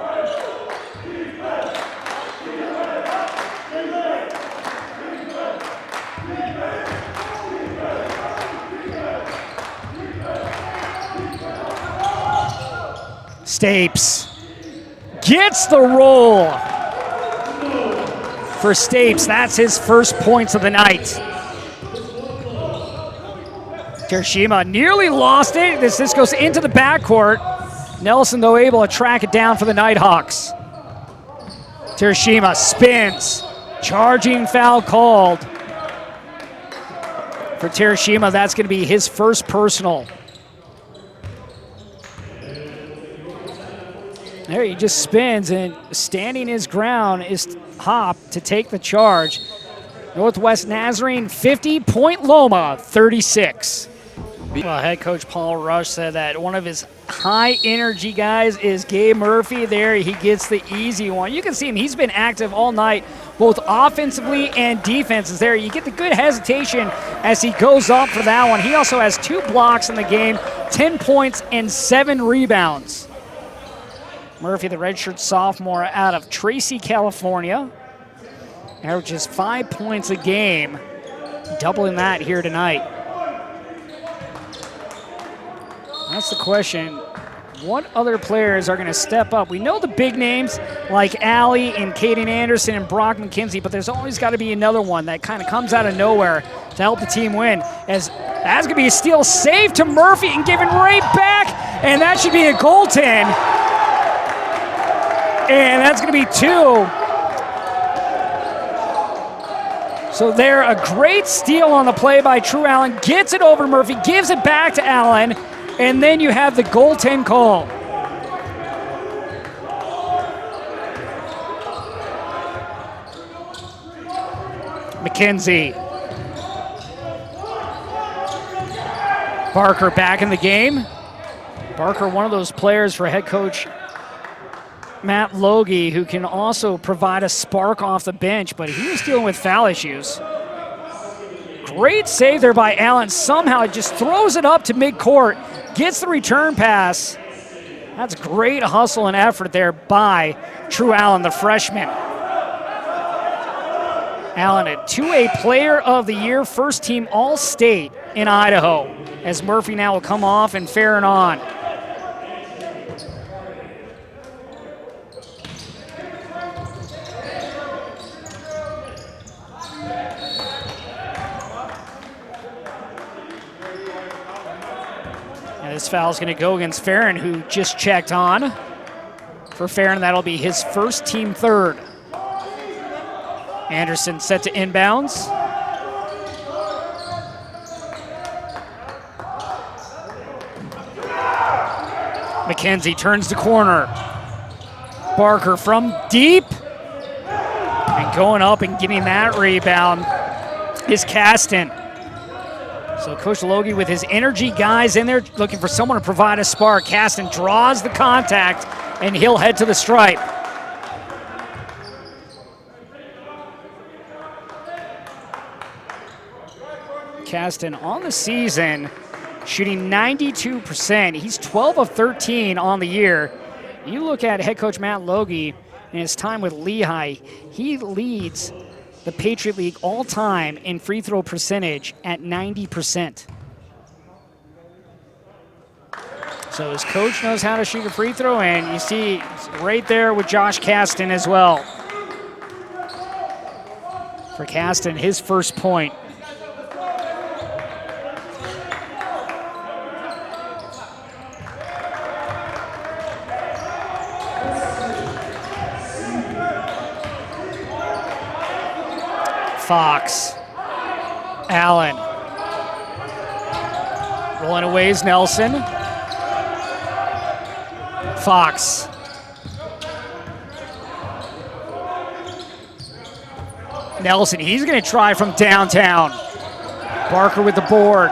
Stapes gets the roll for Stapes. That's his first points of the night. Terashima nearly lost it. This goes into the backcourt. Nelson, though, able to track it down for the Nighthawks. Terashima spins. Charging foul called. For Terashima, that's going to be his first personal. There he just spins, and standing his ground is Hop to take the charge. Northwest Nazarene 50, Point Loma 36. Well, head coach Paul Rush said that one of his high energy guys is Gabe Murphy. There he gets the easy one. You can see him. He's been active all night, both offensively and defenses there. You get the good hesitation as he goes up for that one. He also has 2 blocks in the game, 10 points and 7 rebounds. Murphy, the redshirt sophomore out of Tracy, California, averages 5 points a game, doubling that here tonight. That's the question. What other players are going to step up? We know the big names like Allie and Caden Anderson and Brock McKenzie, but there's always got to be another one that kind of comes out of nowhere to help the team win. As that's going to be a steal, save to Murphy and given right back, and that should be a goaltend. And that's going to be 2. So there, a great steal on the play by True Allen. Gets it over to Murphy, gives it back to Allen, and then you have the goaltend call. McKenzie. Barker back in the game. Barker, one of those players for head coach Matt Logie, who can also provide a spark off the bench, but he was dealing with foul issues. Great save there by Allen. Somehow just throws it up to midcourt, gets the return pass. That's great hustle and effort there by True Allen, the freshman. Allen, a 2A Player of the Year, first team All-State in Idaho, as Murphy now will come off and fair and on. This foul is going to go against Farron, who just checked on. For Farron, that'll be his first team third. Anderson set to inbounds. McKenzie turns the corner. Barker from deep. And going up and getting that rebound is Caston. So Coach Logie with his energy guys in there looking for someone to provide a spark. Caston draws the contact, and he'll head to the stripe. Caston on the season shooting 92%. He's 12 of 13 on the year. You look at head coach Matt Logie and his time with Lehigh, he leads the Patriot League all-time in free throw percentage at 90%. So his coach knows how to shoot a free throw, and you see right there with Josh Caston as well. For Caston, his first point. Fox, Allen, rolling away is Nelson. Fox. Nelson, he's going to try from downtown. Barker with the board.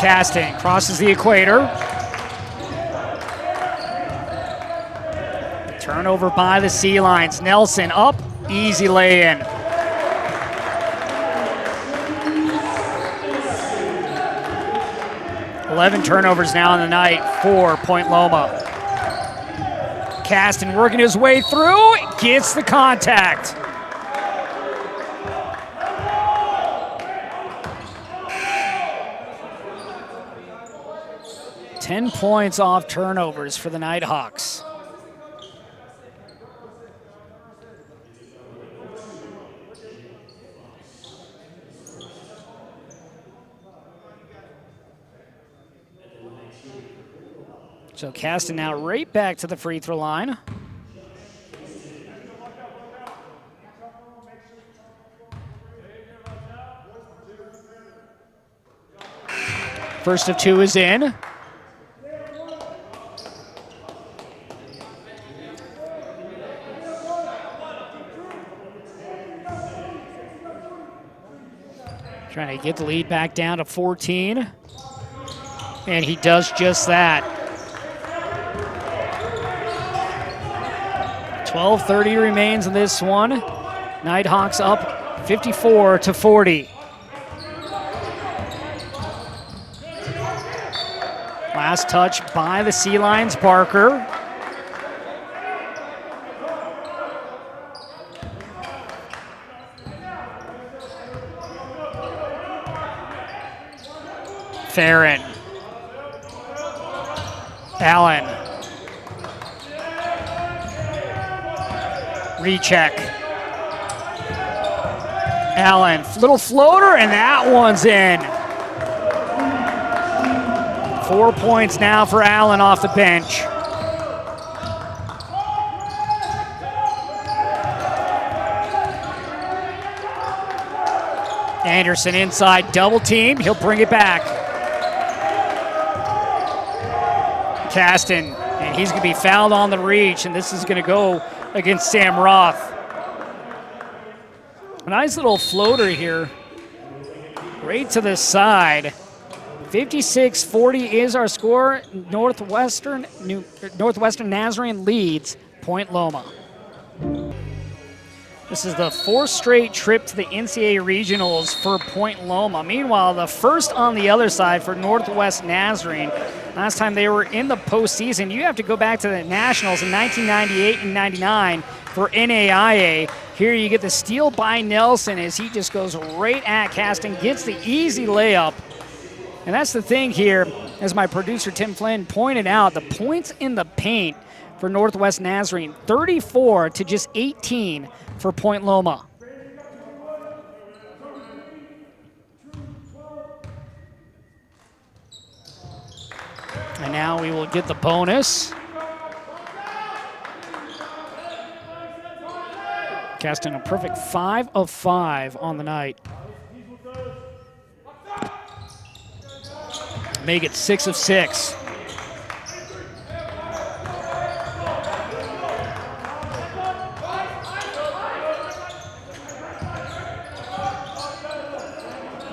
Caston crosses the equator. Turnover by the Sea Lions. Nelson up. Easy lay-in. Eleven turnovers now in the night for Point Loma. Caston working his way through, gets the contact. Ten points off turnovers for the Nighthawks. So Caston now right back to the free throw line. First of two is in. Trying to get the lead back down to 14. And he does just that. 12:30 remains in this one. Nighthawks up 54-40. Last touch by the Sea Lions, Barker. Farron. Allen. Recheck. Allen, little floater, and that one's in. 4 points now for Allen off the bench. Anderson inside, double team. He'll bring it back. Caston, and he's going to be fouled on the reach, and this is going to go against Sam Roth. A nice little floater here, right to the side. 56-40 is our score. Northwestern Nazarene leads Point Loma. This is the fourth straight trip to the NCAA regionals for Point Loma. Meanwhile, the first on the other side for Northwest Nazarene. Last time they were in the postseason, you have to go back to the Nationals in 1998 and 99 for NAIA. Here you get the steal by Nelson as he just goes right at Caston, gets the easy layup. And that's the thing here, as my producer Tim Flynn pointed out, the points in the paint for Northwest Nazarene, 34 to just 18 for Point Loma. And now we will get the bonus. Casting a perfect 5 of 5 on the night. Make it 6 of 6.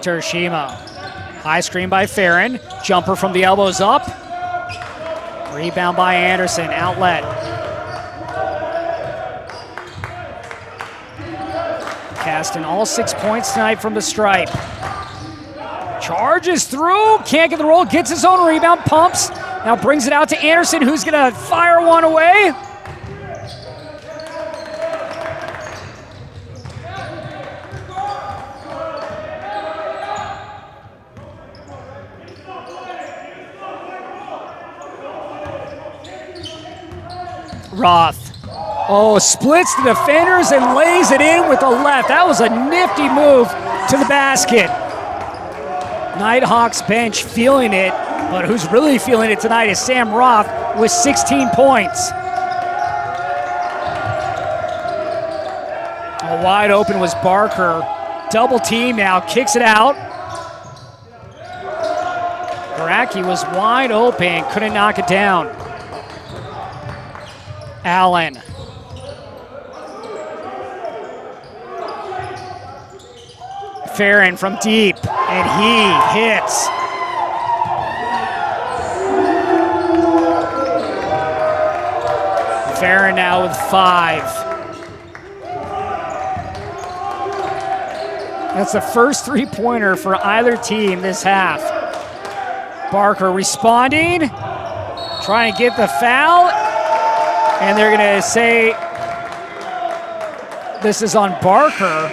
Terashima. High screen by Farron. Jumper from the elbows up. Rebound by Anderson. Outlet. Caston all 6 points tonight from the stripe. Charges through. Can't get the roll. Gets his own rebound. Pumps. Now brings it out to Anderson, who's going to fire one away. Roth. Oh, splits the defenders and lays it in with the left. That was a nifty move to the basket. Nighthawks bench feeling it, but who's really feeling it tonight is Sam Roth with 16 points. Oh, wide open was Barker. Double team now, kicks it out. Baraki was wide open, couldn't knock it down. Allen. Farron from deep, and he hits. Farron now with 5. That's the first three-pointer for either team this half. Barker responding, trying to get the foul, and they're going to say this is on Barker.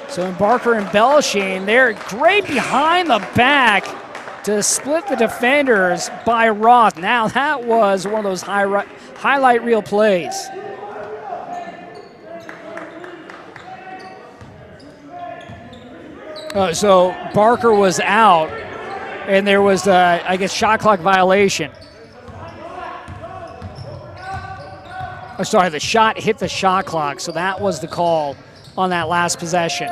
So Barker embellishing, they're great behind the back to split the defenders by Roth. Now that was one of those highlight reel plays. So Barker was out, and there was, I guess, shot clock violation. Oh, sorry, the shot hit the shot clock, so that was the call on that last possession.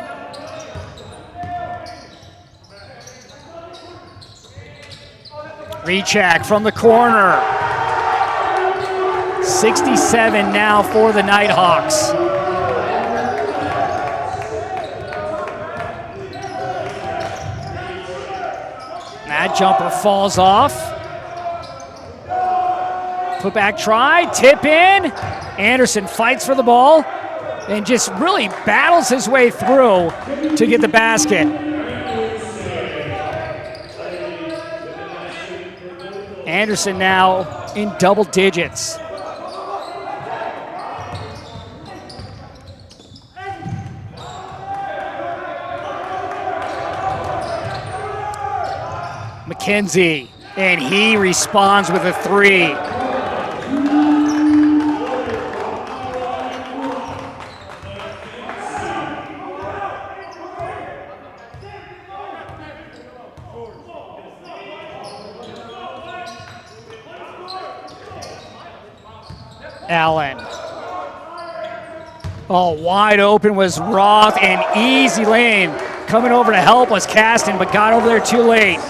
Recheck from the corner. 67 now for the Nighthawks. That jumper falls off. Put back try, tip in. Anderson fights for the ball and just really battles his way through to get the basket. Anderson now in double digits. McKenzie, and he responds with a three. Allen. Oh, wide open was Roth, and easy lane. Coming over to help was Caston, but got over there too late.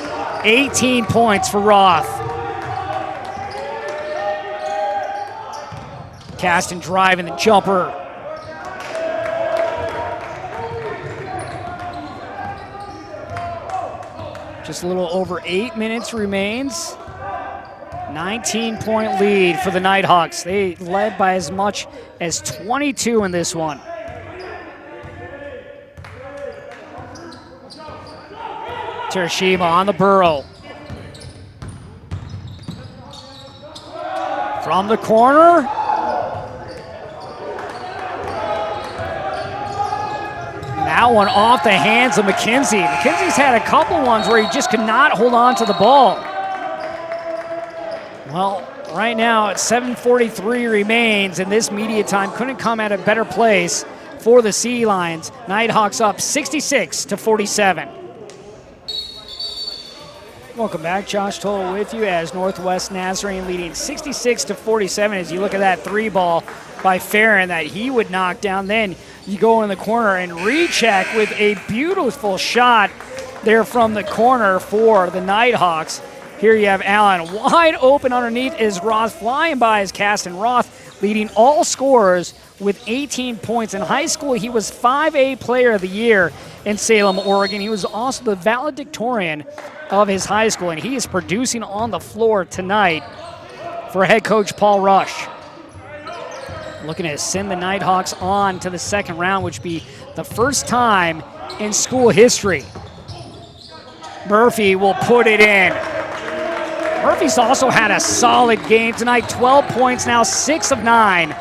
18 points for Roth. Caston driving the jumper. Just a little over 8 minutes remains. 19-point lead for the Nighthawks. They led by as much as 22 in this one. Terashima on the burrow. From the corner. That one off the hands of McKenzie. McKenzie's had a couple ones where he just could not hold on to the ball. Well, right now, 7:43 remains, and this media time couldn't come at a better place for the Sea Lions. Nighthawks up 66-47. Welcome back. Josh Toll with you as Northwest Nazarene leading 66-47 as you look at that three ball by Farron that he would knock down. Then you go in the corner and recheck with a beautiful shot there from the corner for the Nighthawks. Here you have Allen wide open underneath is Roth. Flying by is Caston. Roth leading all scorers with 18 points. In high school, he was 5A Player of the Year in Salem, Oregon. He was also the valedictorian of his high school, and he is producing on the floor tonight for head coach Paul Rush. Looking to send the Nighthawks on to the second round, which would be the first time in school history. Murphy will put it in. Murphy's also had a solid game tonight, 12 points now, 6 of 9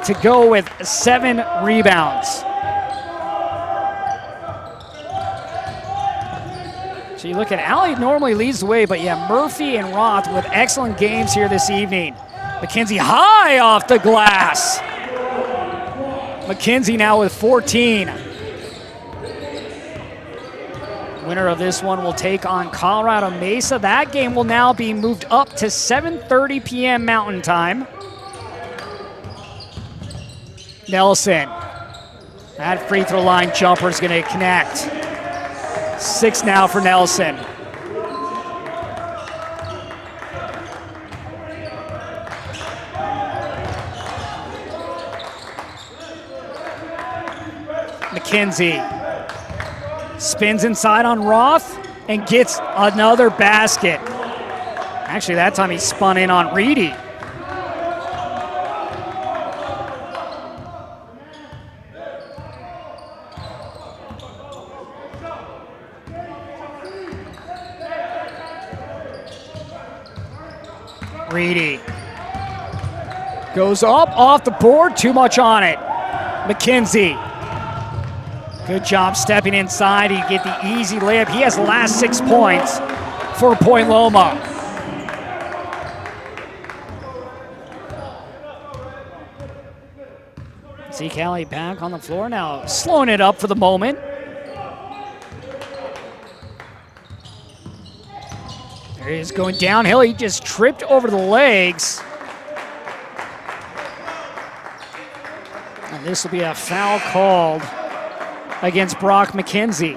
to go with 7 rebounds. So you look at Allie normally leads the way, but yeah, Murphy and Roth with excellent games here this evening. McKenzie high off the glass. McKenzie now with 14. Winner of this one will take on Colorado Mesa. That game will now be moved up to 7:30 p.m. Mountain Time. Nelson. That free throw line jumper is going to connect. 6 now for Nelson. McKenzie spins inside on Roth and gets another basket. Actually, that time he spun in on Reedy. Reedy goes up off the board, too much on it. McKenzie. Good job stepping inside. He get the easy layup. He has the last 6 points for Point Loma. See Callie back on the floor now, slowing it up for the moment. There he is going downhill. He just tripped over the legs. And this will be a foul called against Brock McKenzie.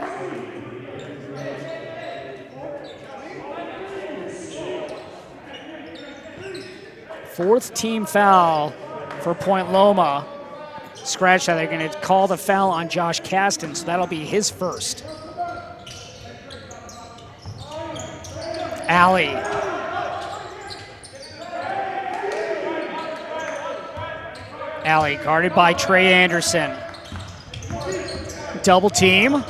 Fourth team foul for Point Loma. Scratch that. They're going to call the foul on Josh Caston, so that'll be his first. Alley. Alley guarded by Trey Anderson. Double team.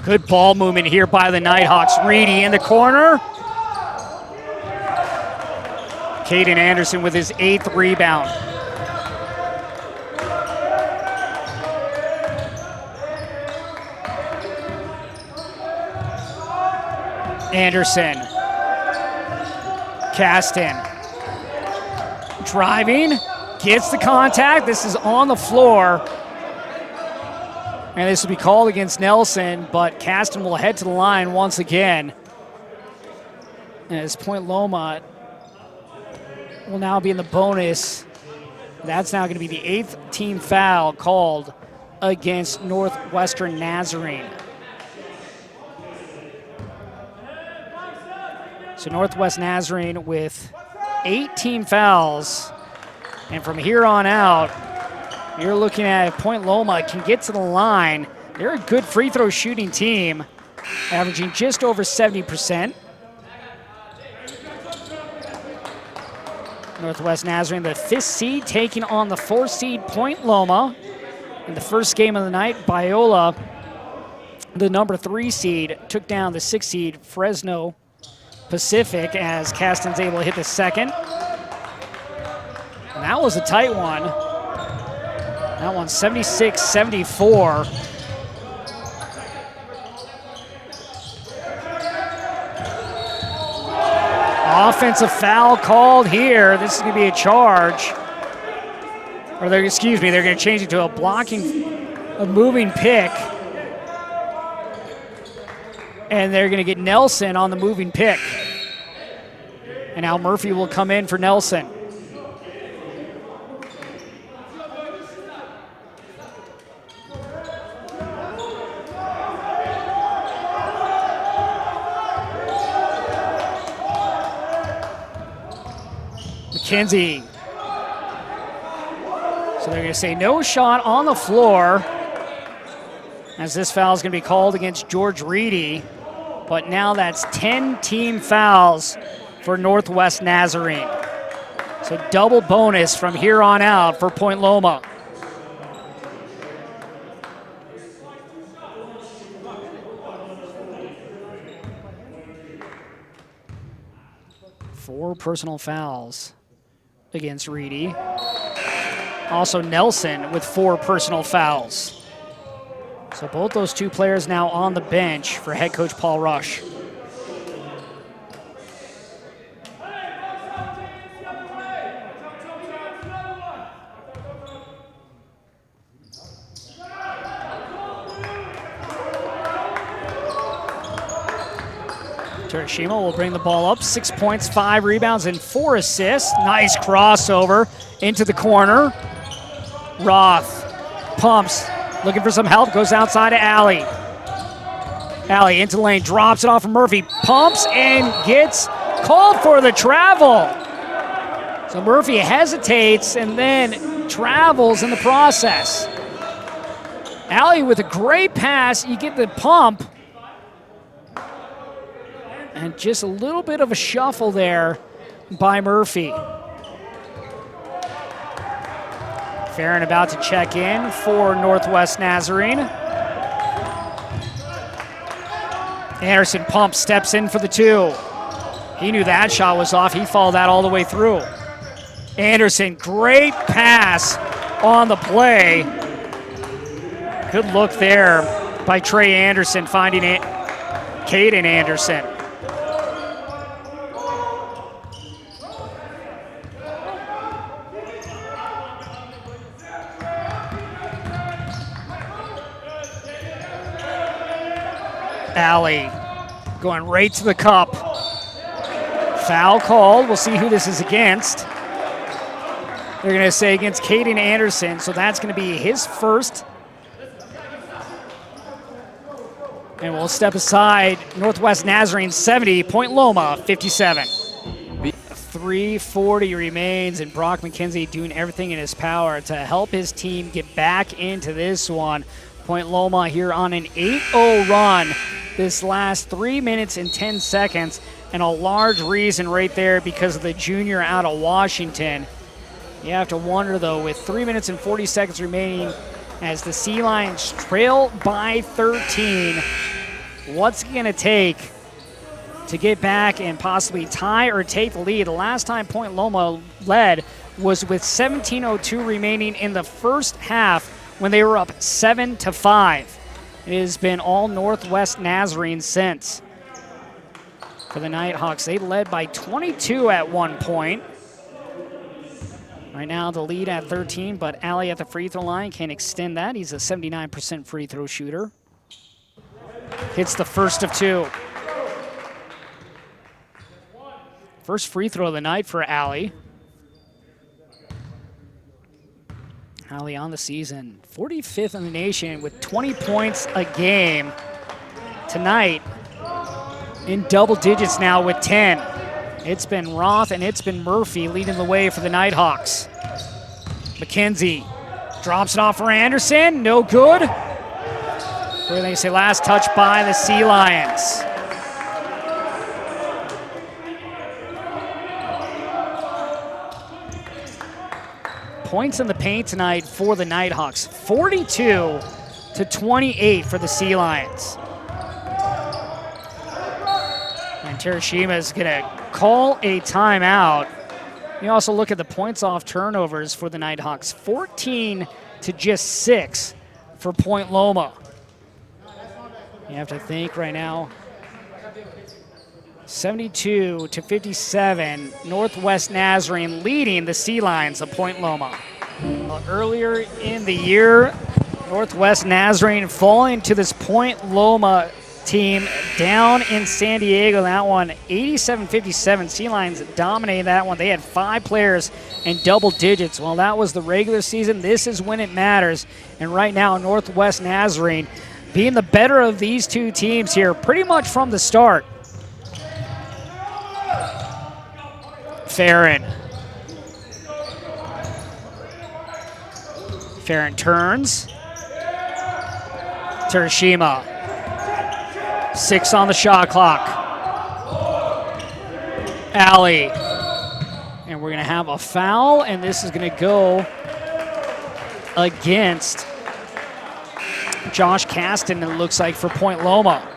Good ball movement here by the Nighthawks. Reedy in the corner. Caden Anderson with his 8th rebound. Anderson. Caston. Driving. Gets the contact. This is on the floor. And this will be called against Nelson, but Caston will head to the line once again. And as Point Loma will now be in the bonus. That's now going to be the 8th team foul called against Northwestern Nazarene. So Northwest Nazarene with 8 team fouls. And from here on out, you're looking at if Point Loma can get to the line. They're a good free throw shooting team, averaging just over 70%. Northwest Nazarene, the 5th seed, taking on the 4th seed Point Loma. In the first game of the night, Biola, the number 3 seed, took down the 6th seed Fresno Pacific as Caston's able to hit the second. And that was a tight one. That one's 76-74. Offensive foul called here. This is going to be a charge. Or they're going to change it to a moving pick. And they're going to get Nelson on the moving pick. And now Murphy will come in for Nelson. McKenzie. So they're going to say no shot on the floor as this foul is going to be called against George Reedy. But now that's 10 team fouls for Northwest Nazarene. So double bonus from here on out for Point Loma. Four personal fouls against Reedy. Also Nelson with 4 personal fouls. So both those 2 players now on the bench for head coach Paul Rush. Terashima will bring the ball up. 6 points, 5 rebounds, and 4 assists. Nice crossover into the corner. Roth pumps, looking for some help, goes outside to Alley. Alley into the lane, drops it off of Murphy, pumps and gets called for the travel. So Murphy hesitates and then travels in the process. Alley with a great pass, you get the pump. And just a little bit of a shuffle there by Murphy. Farron about to check in for Northwest Nazarene. Anderson pumps, steps in for the 2. He knew that shot was off. He followed that all the way through. Anderson, great pass on the play. Good look there by Trey Anderson, finding it. Caden Anderson. Alley going right to the cup. Foul called. We'll see who this is against. They're going to say against Caden Anderson, so that's going to be his first. And we'll step aside. Northwest Nazarene 70, Point Loma 57. 3:40 remains, and Brock McKenzie doing everything in his power to help his team get back into this one. Point Loma here on an 8-0 run this last 3 minutes and 10 seconds and a large reason right there because of the junior out of Washington. You have to wonder, though, with 3 minutes and 40 seconds remaining as the Sea Lions trail by 13, what's it going to take to get back and possibly tie or take the lead? The last time Point Loma led was with 17:02 remaining in the first half when they were up 7-5. It has been all Northwest Nazarene since. For the Nighthawks, they led by 22 at one point. Right now the lead at 13, but Ali at the free throw line can extend that. He's a 79% free throw shooter. Hits the first of two. First free throw of the night for Ali. Ali on the season, 45th in the nation with 20 points a game. Tonight, in double digits now with 10. It's been Roth and it's been Murphy leading the way for the Nighthawks. McKenzie drops it off for Anderson, no good. Where they say last touch by the Sea Lions. Points in the paint tonight for the Nighthawks, 42-28 for the Sea Lions. And Terashima is going to call a timeout. You also look at the points off turnovers for the Nighthawks, 14 to just 6 for Point Loma. You have to think right now, 72-57, Northwest Nazarene leading the Sea Lions of Point Loma. Earlier in the year, Northwest Nazarene falling to this Point Loma team down in San Diego. That one, 87-57. Sea Lions dominated that one. They had 5 players in double digits. Well, that was the regular season. This is when it matters. And right now, Northwest Nazarene being the better of these two teams here pretty much from the start. Farron turns. Terashima. 6 on the shot clock. Ali. And we're going to have a foul, and this is going to go against Josh Caston, it looks like, for Point Loma.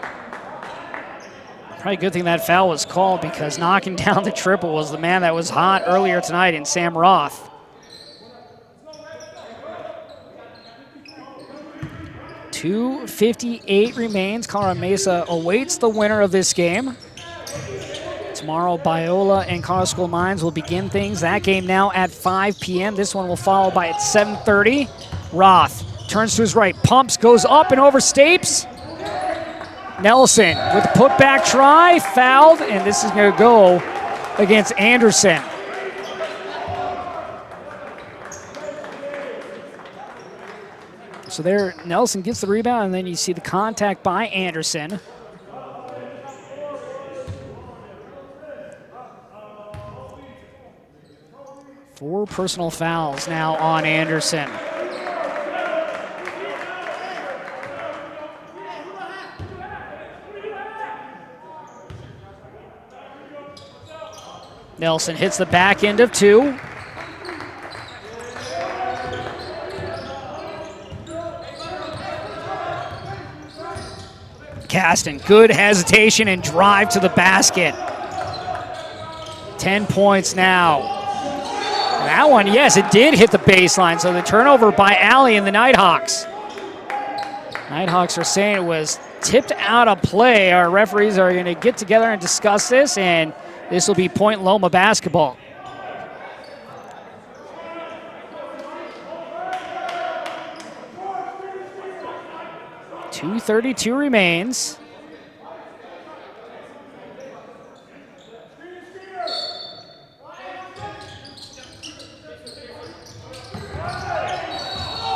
Probably a good thing that foul was called because knocking down the triple was the man that was hot earlier tonight in Sam Roth. .258 remains. Cara Mesa awaits the winner of this game. Tomorrow, Biola and Colorado School of Mines will begin things. That game now at 5 p.m. This one will follow by at 7:30. Roth turns to his right, pumps, goes up and oversteps. Nelson with a putback try, fouled, and this is going to go against Anderson. So there, Nelson gets the rebound, and then you see the contact by Anderson. Four personal fouls now on Anderson. Nelson hits the back end of 2. Caston, good hesitation and drive to the basket. 10 points now. That one, yes, it did hit the baseline. So the turnover by Ali and the Nighthawks. Nighthawks are saying it was tipped out of play. Our referees are going to get together and discuss this, and this will be Point Loma basketball. .232 remains.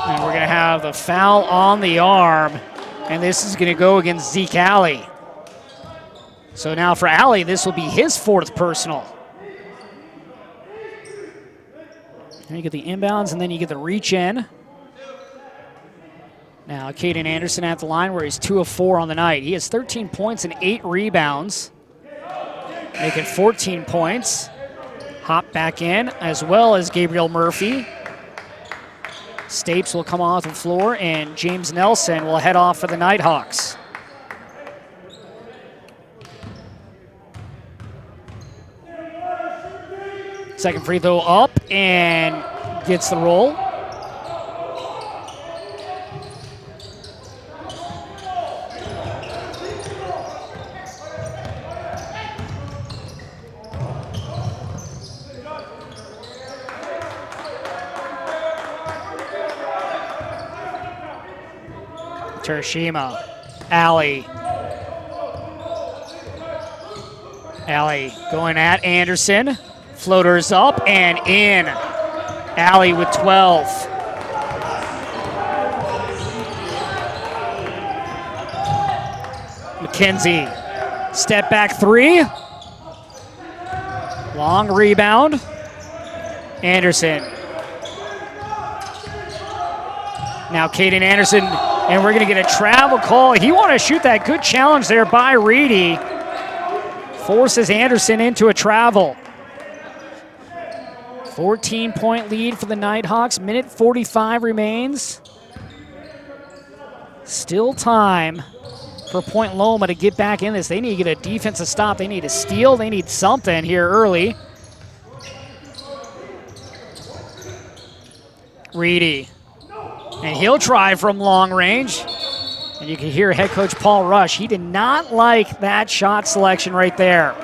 And we're going to have the foul on the arm, and this is going to go against Zeke Alley. So now for Alley, this will be his 4th personal. And you get the inbounds, and then you get the reach in. Now, Caden Anderson at the line where he's 2 of 4 on the night. He has 13 points and 8 rebounds. making 14 points. Hop back in, as well as Gabriel Murphy. Stapes will come off the floor, and James Nelson will head off for the Nighthawks. Second free throw up and gets the roll. Terashima, Alley. Alley going at Anderson. Floaters up and in. Alley with 12. McKenzie, step back three. Long rebound. Anderson. Now Caden Anderson, and we're gonna get a travel call. He wanted to shoot that. Good challenge there by Reedy. Forces Anderson into a travel. 14-point lead for the Nighthawks. Minute 45 remains. Still time for Point Loma to get back in this. They need to get a defensive stop. They need a steal. They need something here early. Reedy. And he'll try from long range. And you can hear head coach Paul Rush. He did not like that shot selection right there.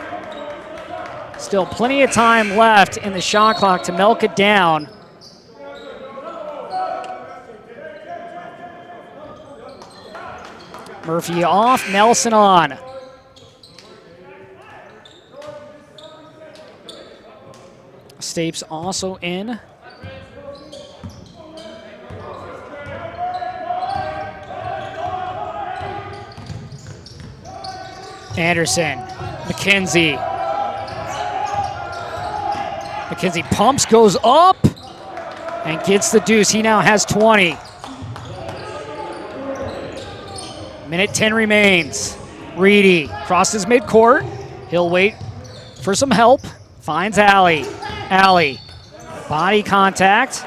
Still plenty of time left in the shot clock to milk it down. Murphy off, Nelson on. Stapes also in. Anderson, McKenzie. McKenzie pumps, goes up, and gets the deuce. He now has 20. Minute 10 remains. Reedy crosses midcourt. He'll wait for some help. Finds Alley. Alley, body contact.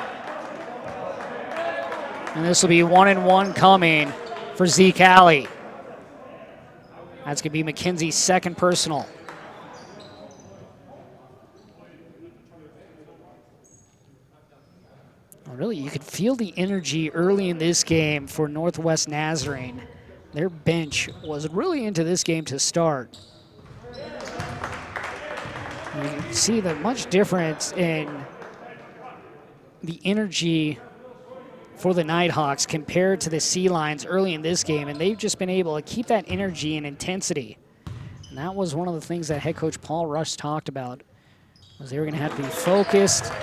And this will be 1-and-1 coming for Zeke Alley. That's going to be McKenzie's second personal. Well, really, you could feel the energy early in this game for Northwest Nazarene. Their bench was really into this game to start. You can see the much difference in the energy for the Nighthawks compared to the Sea Lions early in this game, and they've just been able to keep that energy and intensity. And that was one of the things that head coach Paul Rush talked about, was they were going to have to be focused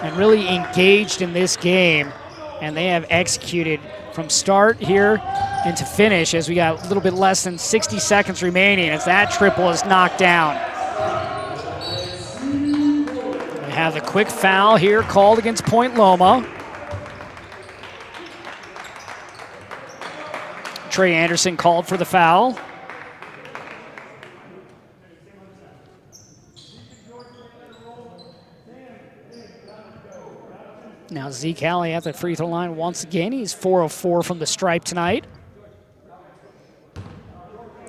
and really engaged in this game, and they have executed from start here into finish as we got a little bit less than 60 seconds remaining as that triple is knocked down. We have the quick foul here called against Point Loma. Trey Anderson called for the foul. Now Zeke Alley at the free throw line once again. He's 4 of 4 from the stripe tonight.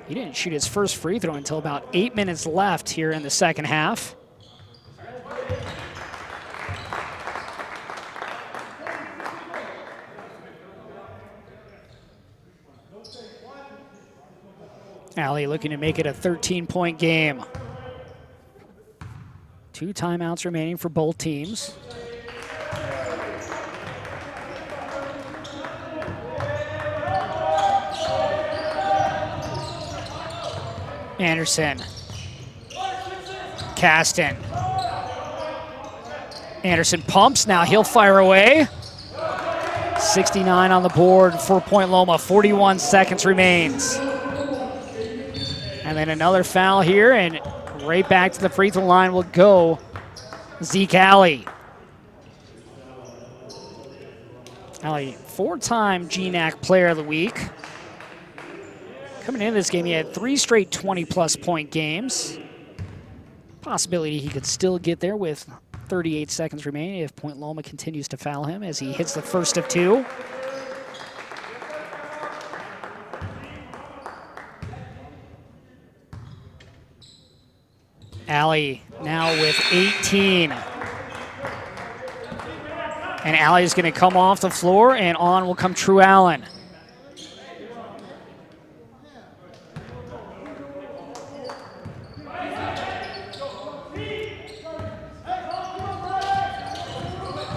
He didn't shoot his first free throw until about 8 minutes left here in the second half. Alley looking to make it a 13-point game. 2 timeouts remaining for both teams. Anderson. Caston. Anderson pumps, now he'll fire away. 69 on the board for Point Loma, 41 seconds remains. And then another foul here, and right back to the free throw line will go Zeke Alley. Alley, 4-time GNAC Player of the Week. Coming into this game, he had 3 straight 20-plus point games. Possibility he could still get there with 38 seconds remaining if Point Loma continues to foul him as he hits the first of two. Allie now with 18. And Allie is going to come off the floor, and on will come True Allen.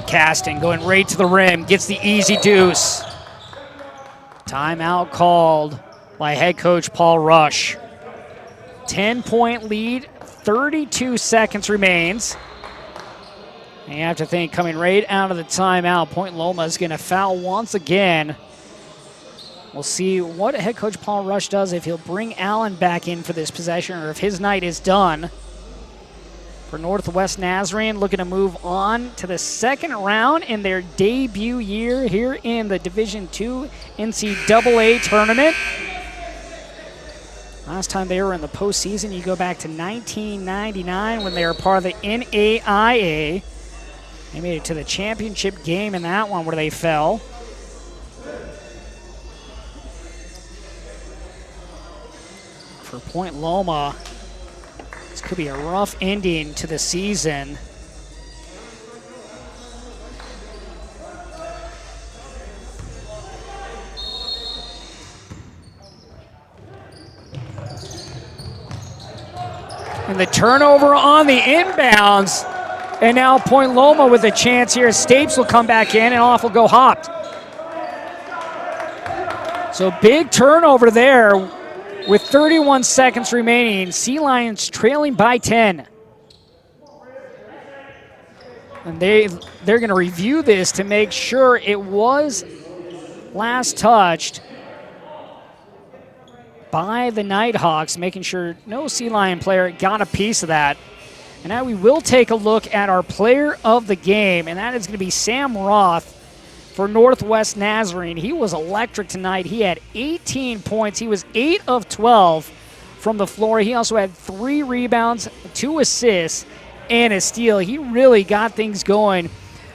Caston going right to the rim, gets the easy deuce. Timeout called by head coach Paul Rush. 10-point lead, 32 seconds remains. And you have to think coming right out of the timeout, Point Loma is going to foul once again. We'll see what head coach Paul Rush does, if he'll bring Allen back in for this possession or if his night is done. For Northwest Nazarene, looking to move on to the second round in their debut year here in the Division II NCAA tournament. Last time they were in the postseason, you go back to 1999 when they were part of the NAIA. They made it to the championship game in that one where they fell. For Point Loma, this could be a rough ending to the season. And the turnover on the inbounds. And now Point Loma with a chance here. Stapes will come back in and off will go Hopped. So big turnover there with 31 seconds remaining. Sea Lions trailing by 10. And they're going to review this to make sure it was last touched by the Nighthawks, making sure no Sea Lion player got a piece of that. And now we will take a look at our player of the game, and that is going to be Sam Roth for Northwest Nazarene. He was electric tonight. He had 18 points. He was 8 of 12 from the floor. He also had 3 rebounds, 2 assists, and a steal. He really got things going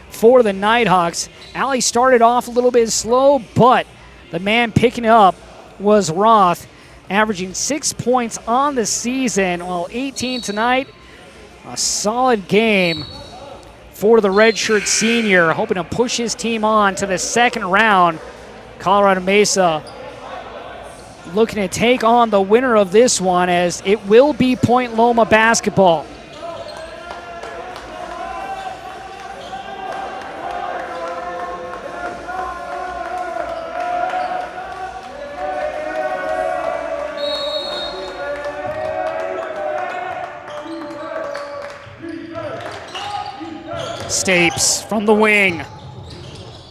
for the Nighthawks. Allie started off a little bit slow, but the man picking up was Roth, averaging 6 points on the season, while 18 tonight. A solid game for the redshirt senior, hoping to push his team on to the second round. Colorado Mesa looking to take on the winner of this one, as it will be Point Loma basketball. Stapes from the wing.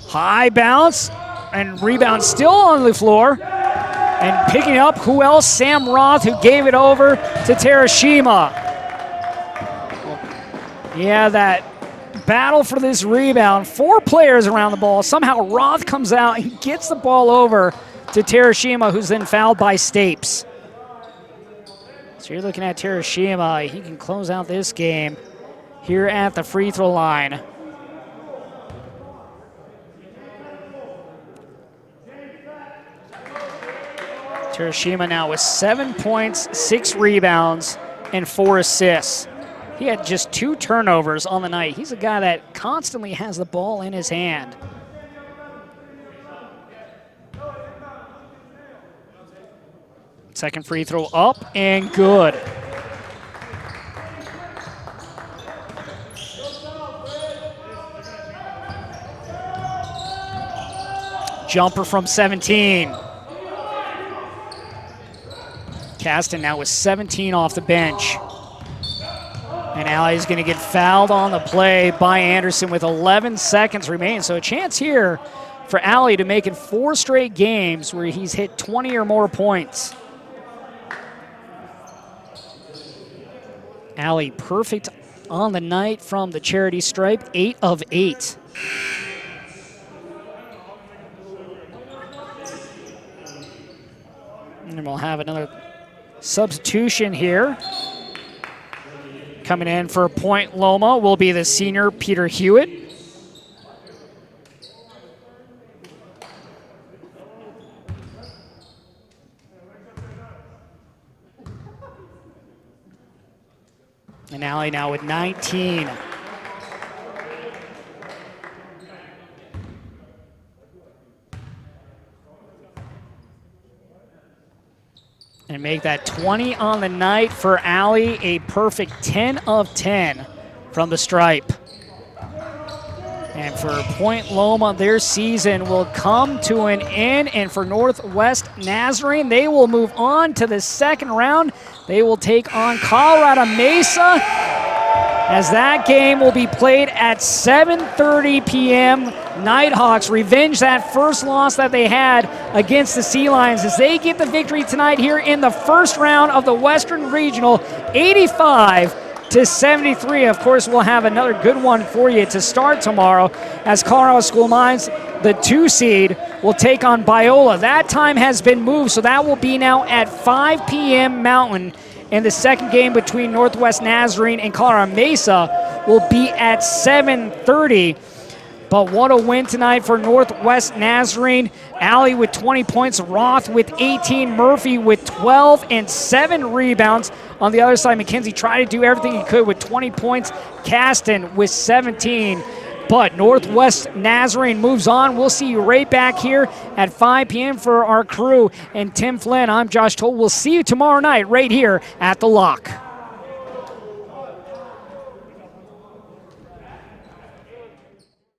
High bounce, and rebound still on the floor. And picking up, who else? Sam Roth, who gave it over to Terashima. Yeah, that battle for this rebound. 4 players around the ball. Somehow Roth comes out and gets the ball over to Terashima, who's then fouled by Stapes. So you're looking at Terashima. He can close out this game here at the free throw line. Terashima now with 7 points, 6 rebounds, and 4 assists. He had just 2 turnovers on the night. He's a guy that constantly has the ball in his hand. Second free throw up and good. Jumper from 17. Caston now with 17 off the bench. And Allie is going to get fouled on the play by Anderson with 11 seconds remaining. So a chance here for Allie to make it 4 straight games where he's hit 20 or more points. Allie perfect on the night from the charity stripe, 8 of 8. And we'll have another substitution here. Coming in for Point Loma will be the senior Peter Hewitt. And Allie now with 19. And make that 20 on the night for Allie, a perfect 10 of 10 from the stripe. And for Point Loma, their season will come to an end. And for Northwest Nazarene, they will move on to the second round. They will take on Colorado Mesa, as that game will be played at 7:30 p.m. Nighthawks revenge that first loss that they had against the Sea Lions as they get the victory tonight here in the first round of the Western Regional, 85-73. Of course, we'll have another good one for you to start tomorrow as Colorado School Mines, the 2 seed, will take on Biola. That time has been moved, so that will be now at 5 p.m. Mountain. And the second game between Northwest Nazarene and Colorado Mesa will be at 7:30. But what a win tonight for Northwest Nazarene. Allie with 20 points, Roth with 18, Murphy with 12 and 7 rebounds. On the other side, McKenzie tried to do everything he could with 20 points, Caston with 17. But Northwest Nazarene moves on. We'll see you right back here at 5 p.m. for our crew and Tim Flynn. I'm Josh Toll. We'll see you tomorrow night right here at The Lock.